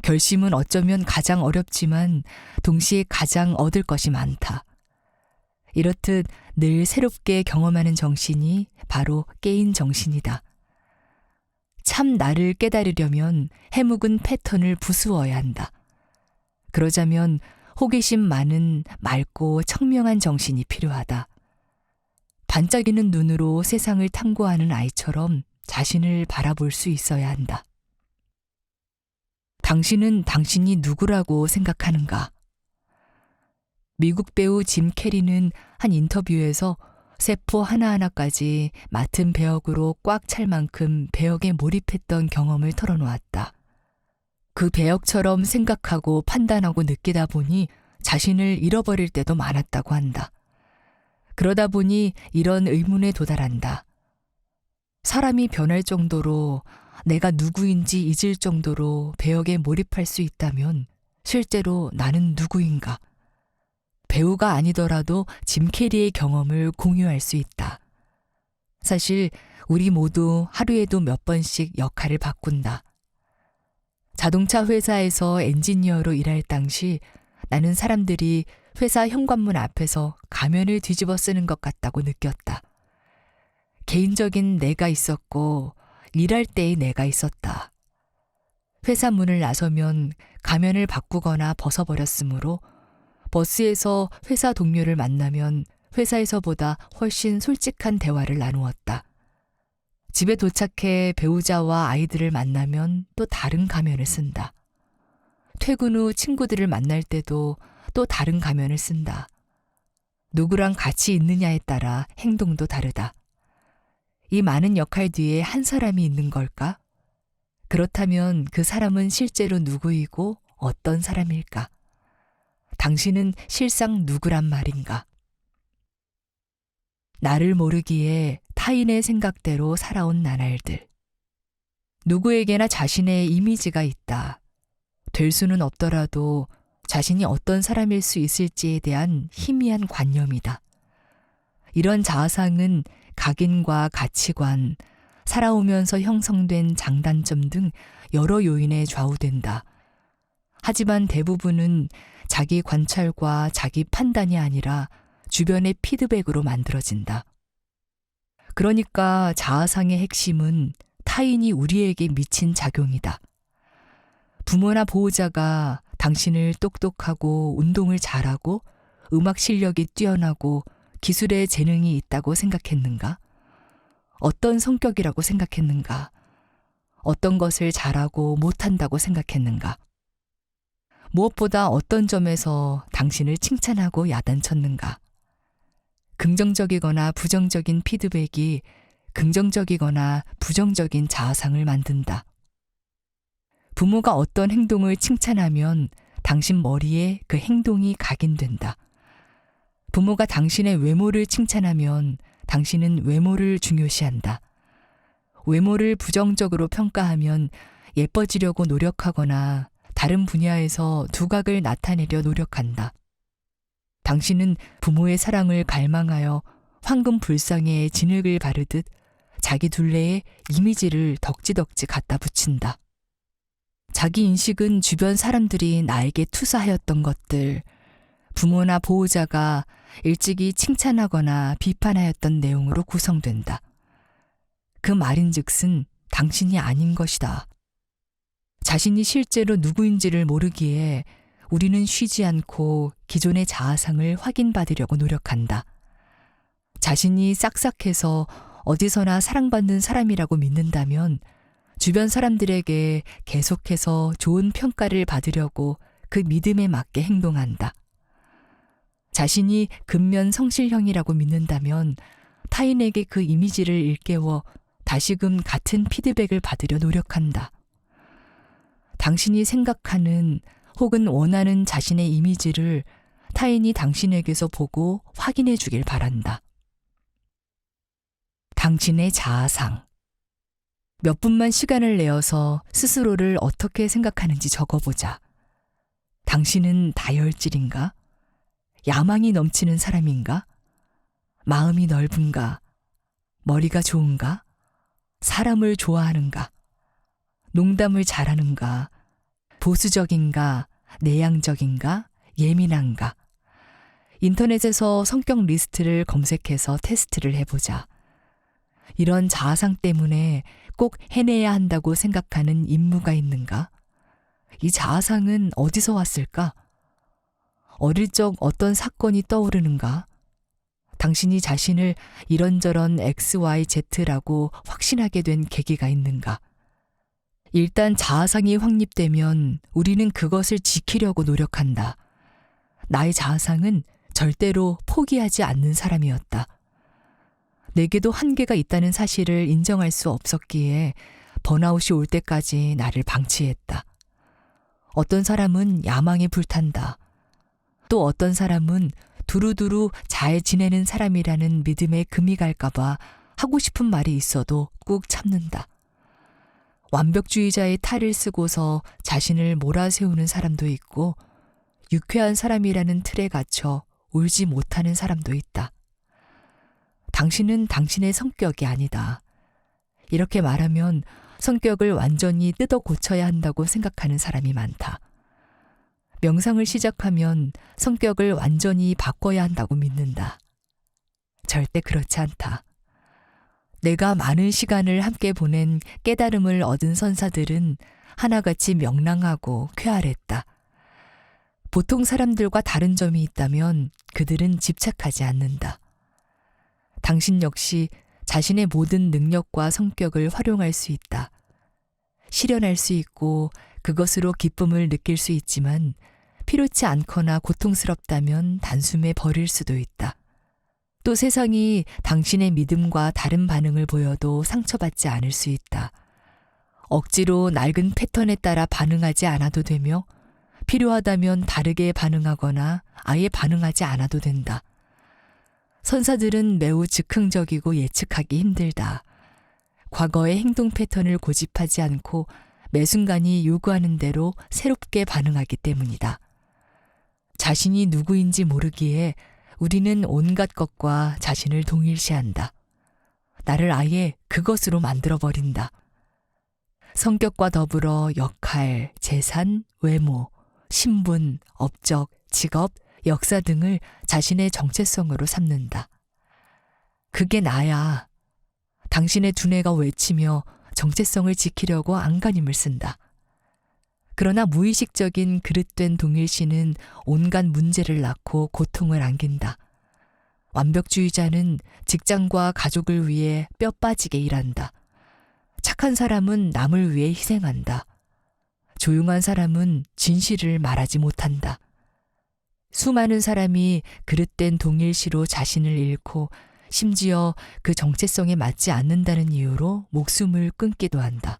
Speaker 2: 결심은 어쩌면 가장 어렵지만 동시에 가장 얻을 것이 많다. 이렇듯 늘 새롭게 경험하는 정신이 바로 깨인 정신이다. 참 나를 깨달으려면 해묵은 패턴을 부수어야 한다. 그러자면 호기심 많은 맑고 청명한 정신이 필요하다. 반짝이는 눈으로 세상을 탐구하는 아이처럼 자신을 바라볼 수 있어야 한다. 당신은 당신이 누구라고 생각하는가? 미국 배우 짐 캐리는 한 인터뷰에서 세포 하나하나까지 맡은 배역으로 꽉 찰 만큼 배역에 몰입했던 경험을 털어놓았다. 그 배역처럼 생각하고 판단하고 느끼다 보니 자신을 잃어버릴 때도 많았다고 한다. 그러다 보니 이런 의문에 도달한다. 사람이 변할 정도로 내가 누구인지 잊을 정도로 배역에 몰입할 수 있다면 실제로 나는 누구인가? 배우가 아니더라도 짐 캐리의 경험을 공유할 수 있다. 사실 우리 모두 하루에도 몇 번씩 역할을 바꾼다. 자동차 회사에서 엔지니어로 일할 당시 나는 사람들이 회사 현관문 앞에서 가면을 뒤집어 쓰는 것 같다고 느꼈다. 개인적인 내가 있었고 일할 때의 내가 있었다. 회사 문을 나서면 가면을 바꾸거나 벗어버렸으므로 버스에서 회사 동료를 만나면 회사에서보다 훨씬 솔직한 대화를 나누었다. 집에 도착해 배우자와 아이들을 만나면 또 다른 가면을 쓴다. 퇴근 후 친구들을 만날 때도 또 다른 가면을 쓴다. 누구랑 같이 있느냐에 따라 행동도 다르다. 이 많은 역할 뒤에 한 사람이 있는 걸까? 그렇다면 그 사람은 실제로 누구이고 어떤 사람일까? 당신은 실상 누구란 말인가? 나를 모르기에 타인의 생각대로 살아온 나날들. 누구에게나 자신의 이미지가 있다. 될 수는 없더라도 자신이 어떤 사람일 수 있을지에 대한 희미한 관념이다. 이런 자아상은 각인과 가치관, 살아오면서 형성된 장단점 등 여러 요인에 좌우된다. 하지만 대부분은 자기 관찰과 자기 판단이 아니라 주변의 피드백으로 만들어진다. 그러니까 자아상의 핵심은 타인이 우리에게 미친 작용이다. 부모나 보호자가 당신을 똑똑하고 운동을 잘하고 음악 실력이 뛰어나고 기술에 재능이 있다고 생각했는가? 어떤 성격이라고 생각했는가? 어떤 것을 잘하고 못한다고 생각했는가? 무엇보다 어떤 점에서 당신을 칭찬하고 야단쳤는가? 긍정적이거나 부정적인 피드백이 긍정적이거나 부정적인 자아상을 만든다. 부모가 어떤 행동을 칭찬하면 당신 머리에 그 행동이 각인된다. 부모가 당신의 외모를 칭찬하면 당신은 외모를 중요시한다. 외모를 부정적으로 평가하면 예뻐지려고 노력하거나 다른 분야에서 두각을 나타내려 노력한다. 당신은 부모의 사랑을 갈망하여 황금 불상에 진흙을 바르듯 자기 둘레에 이미지를 덕지덕지 갖다 붙인다. 자기 인식은 주변 사람들이 나에게 투사하였던 것들, 부모나 보호자가 일찍이 칭찬하거나 비판하였던 내용으로 구성된다. 그 말인즉슨 당신이 아닌 것이다. 자신이 실제로 누구인지를 모르기에 우리는 쉬지 않고 기존의 자아상을 확인받으려고 노력한다. 자신이 싹싹해서 어디서나 사랑받는 사람이라고 믿는다면 주변 사람들에게 계속해서 좋은 평가를 받으려고 그 믿음에 맞게 행동한다. 자신이 근면 성실형이라고 믿는다면 타인에게 그 이미지를 일깨워 다시금 같은 피드백을 받으려 노력한다. 당신이 생각하는 혹은 원하는 자신의 이미지를 타인이 당신에게서 보고 확인해 주길 바란다. 당신의 자아상. 몇 분만 시간을 내어서 스스로를 어떻게 생각하는지 적어보자. 당신은 다혈질인가? 야망이 넘치는 사람인가? 마음이 넓은가? 머리가 좋은가? 사람을 좋아하는가? 농담을 잘하는가? 보수적인가? 내향적인가? 예민한가? 인터넷에서 성격 리스트를 검색해서 테스트를 해보자. 이런 자아상 때문에 꼭 해내야 한다고 생각하는 임무가 있는가? 이 자아상은 어디서 왔을까? 어릴 적 어떤 사건이 떠오르는가? 당신이 자신을 이런저런 XYZ라고 확신하게 된 계기가 있는가? 일단 자아상이 확립되면 우리는 그것을 지키려고 노력한다. 나의 자아상은 절대로 포기하지 않는 사람이었다. 내게도 한계가 있다는 사실을 인정할 수 없었기에 번아웃이 올 때까지 나를 방치했다. 어떤 사람은 야망에 불탄다. 또 어떤 사람은 두루두루 잘 지내는 사람이라는 믿음에 금이 갈까봐 하고 싶은 말이 있어도 꾹 참는다. 완벽주의자의 탈을 쓰고서 자신을 몰아세우는 사람도 있고 유쾌한 사람이라는 틀에 갇혀 울지 못하는 사람도 있다. 당신은 당신의 성격이 아니다. 이렇게 말하면 성격을 완전히 뜯어 고쳐야 한다고 생각하는 사람이 많다. 명상을 시작하면 성격을 완전히 바꿔야 한다고 믿는다. 절대 그렇지 않다. 내가 많은 시간을 함께 보낸 깨달음을 얻은 선사들은 하나같이 명랑하고 쾌활했다. 보통 사람들과 다른 점이 있다면 그들은 집착하지 않는다. 당신 역시 자신의 모든 능력과 성격을 활용할 수 있다. 실현할 수 있고 그것으로 기쁨을 느낄 수 있지만 필요치 않거나 고통스럽다면 단숨에 버릴 수도 있다. 또 세상이 당신의 믿음과 다른 반응을 보여도 상처받지 않을 수 있다. 억지로 낡은 패턴에 따라 반응하지 않아도 되며 필요하다면 다르게 반응하거나 아예 반응하지 않아도 된다. 선사들은 매우 즉흥적이고 예측하기 힘들다. 과거의 행동 패턴을 고집하지 않고 매 순간이 요구하는 대로 새롭게 반응하기 때문이다. 자신이 누구인지 모르기에 우리는 온갖 것과 자신을 동일시한다. 나를 아예 그것으로 만들어버린다. 성격과 더불어 역할, 재산, 외모, 신분, 업적, 직업, 역사 등을 자신의 정체성으로 삼는다. 그게 나야. 당신의 두뇌가 외치며 정체성을 지키려고 안간힘을 쓴다. 그러나 무의식적인 그릇된 동일시는 온갖 문제를 낳고 고통을 안긴다. 완벽주의자는 직장과 가족을 위해 뼈 빠지게 일한다. 착한 사람은 남을 위해 희생한다. 조용한 사람은 진실을 말하지 못한다. 수많은 사람이 그릇된 동일시로 자신을 잃고 심지어 그 정체성에 맞지 않는다는 이유로 목숨을 끊기도 한다.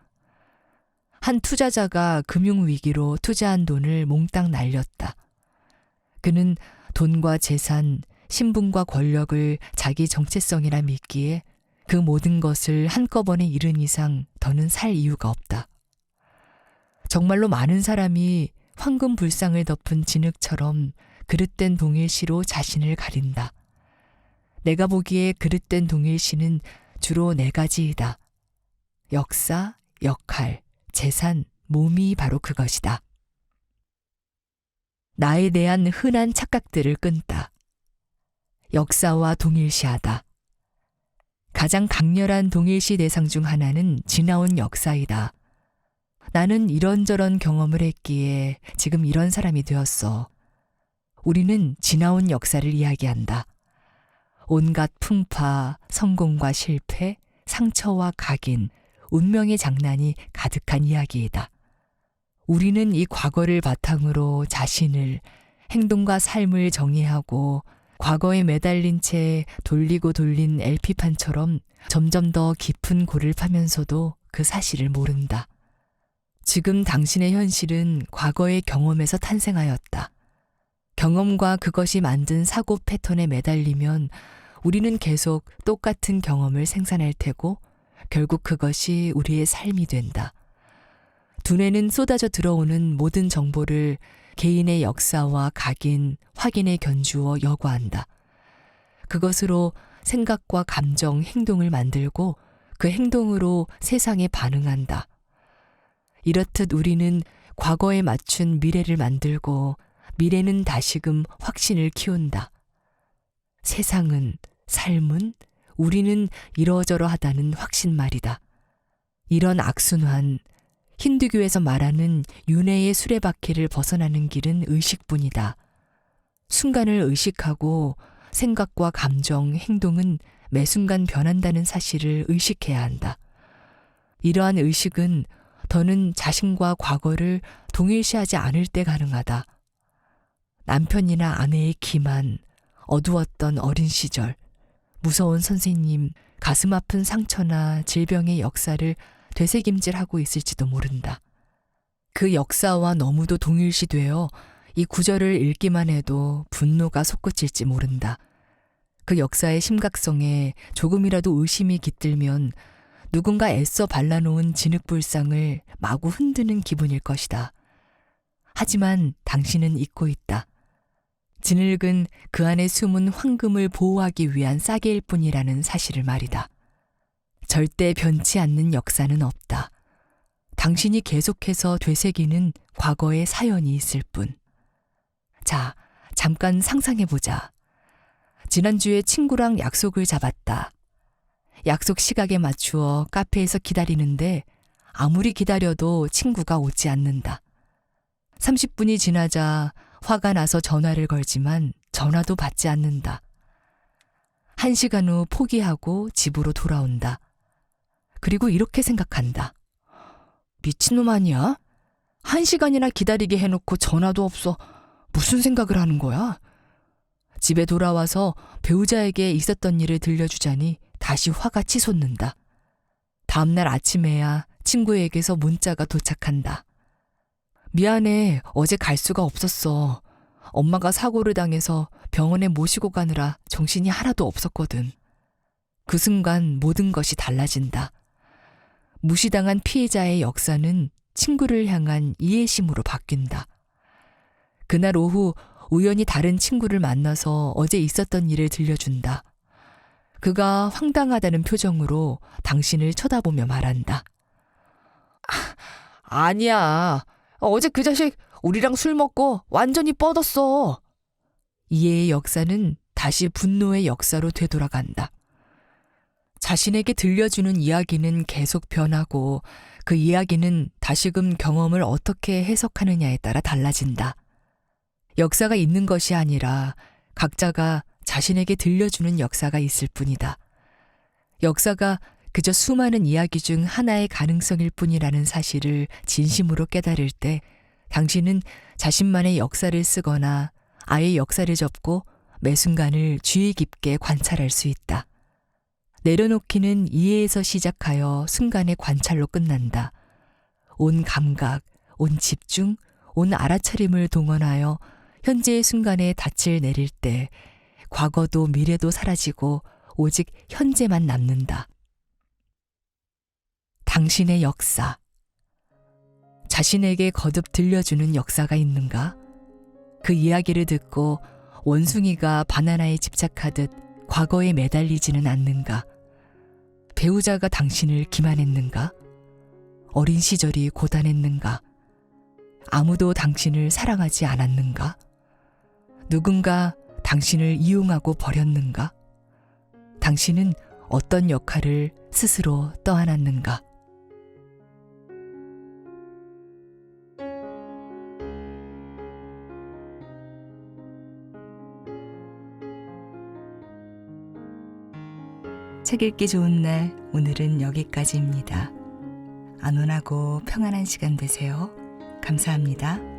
Speaker 2: 한 투자자가 금융위기로 투자한 돈을 몽땅 날렸다. 그는 돈과 재산, 신분과 권력을 자기 정체성이라 믿기에 그 모든 것을 한꺼번에 잃은 이상 더는 살 이유가 없다. 정말로 많은 사람이 황금불상을 덮은 진흙처럼 그릇된 동일시로 자신을 가린다. 내가 보기에 그릇된 동일시는 주로 4가지이다. 역사, 역할, 재산, 몸이 바로 그것이다. 나에 대한 흔한 착각들을 끈다. 역사와 동일시하다. 가장 강렬한 동일시 대상 중 하나는 지나온 역사이다. 나는 이런저런 경험을 했기에 지금 이런 사람이 되었어. 우리는 지나온 역사를 이야기한다. 온갖 풍파, 성공과 실패, 상처와 각인, 운명의 장난이 가득한 이야기이다. 우리는 이 과거를 바탕으로 자신을, 행동과 삶을 정의하고 과거에 매달린 채 돌리고 돌린 LP판처럼 점점 더 깊은 골을 파면서도 그 사실을 모른다. 지금 당신의 현실은 과거의 경험에서 탄생하였다. 경험과 그것이 만든 사고 패턴에 매달리면 우리는 계속 똑같은 경험을 생산할 테고 결국 그것이 우리의 삶이 된다. 두뇌는 쏟아져 들어오는 모든 정보를 개인의 역사와 각인, 확인에 견주어 여과한다. 그것으로 생각과 감정, 행동을 만들고 그 행동으로 세상에 반응한다. 이렇듯 우리는 과거에 맞춘 미래를 만들고 미래는 다시금 확신을 키운다. 세상은, 삶은, 우리는 이러저러하다는 확신 말이다. 이런 악순환, 힌두교에서 말하는 윤회의 수레바퀴를 벗어나는 길은 의식뿐이다. 순간을 의식하고 생각과 감정, 행동은 매 순간 변한다는 사실을 의식해야 한다. 이러한 의식은 더는 자신과 과거를 동일시하지 않을 때 가능하다. 남편이나 아내의 기만, 어두웠던 어린 시절, 무서운 선생님, 가슴 아픈 상처나 질병의 역사를 되새김질하고 있을지도 모른다. 그 역사와 너무도 동일시되어 이 구절을 읽기만 해도 분노가 솟구칠지 모른다. 그 역사의 심각성에 조금이라도 의심이 깃들면 누군가 애써 발라놓은 진흙불상을 마구 흔드는 기분일 것이다. 하지만 당신은 잊고 있다. 진흙은 그 안에 숨은 황금을 보호하기 위한 싸개일 뿐이라는 사실을 말이다. 절대 변치 않는 역사는 없다. 당신이 계속해서 되새기는 과거의 사연이 있을 뿐. 자, 잠깐 상상해보자. 지난주에 친구랑 약속을 잡았다. 약속 시각에 맞추어 카페에서 기다리는데 아무리 기다려도 친구가 오지 않는다. 30분이 지나자 화가 나서 전화를 걸지만 전화도 받지 않는다. 1시간 후 포기하고 집으로 돌아온다. 그리고 이렇게 생각한다. 미친놈 아니야? 1시간이나 기다리게 해놓고 전화도 없어. 무슨 생각을 하는 거야? 집에 돌아와서 배우자에게 있었던 일을 들려주자니 다시 화가 치솟는다. 다음날 아침에야 친구에게서 문자가 도착한다. 미안해, 어제 갈 수가 없었어. 엄마가 사고를 당해서 병원에 모시고 가느라 정신이 하나도 없었거든. 그 순간 모든 것이 달라진다. 무시당한 피해자의 역사는 친구를 향한 이해심으로 바뀐다. 그날 오후 우연히 다른 친구를 만나서 어제 있었던 일을 들려준다. 그가 황당하다는 표정으로 당신을 쳐다보며 말한다. 아니야. 어제 그 자식 우리랑 술 먹고 완전히 뻗었어. 이해의 역사는 다시 분노의 역사로 되돌아간다. 자신에게 들려주는 이야기는 계속 변하고 그 이야기는 다시금 경험을 어떻게 해석하느냐에 따라 달라진다. 역사가 있는 것이 아니라 각자가 자신에게 들려주는 역사가 있을 뿐이다. 역사가 그저 수많은 이야기 중 하나의 가능성일 뿐이라는 사실을 진심으로 깨달을 때 당신은 자신만의 역사를 쓰거나 아예 역사를 접고 매 순간을 주의 깊게 관찰할 수 있다. 내려놓기는 이해에서 시작하여 순간의 관찰로 끝난다. 온 감각, 온 집중, 온 알아차림을 동원하여 현재의 순간에 닻을 내릴 때 과거도 미래도 사라지고 오직 현재만 남는다. 당신의 역사. 자신에게 거듭 들려주는 역사가 있는가? 그 이야기를 듣고 원숭이가 바나나에 집착하듯 과거에 매달리지는 않는가? 배우자가 당신을 기만했는가? 어린 시절이 고단했는가? 아무도 당신을 사랑하지 않았는가? 누군가 당신을 이용하고 버렸는가? 당신은 어떤 역할을 스스로 떠안았는가? 책 읽기 좋은 날, 오늘은 여기까지입니다. 안온하고 평안한 시간 되세요. 감사합니다.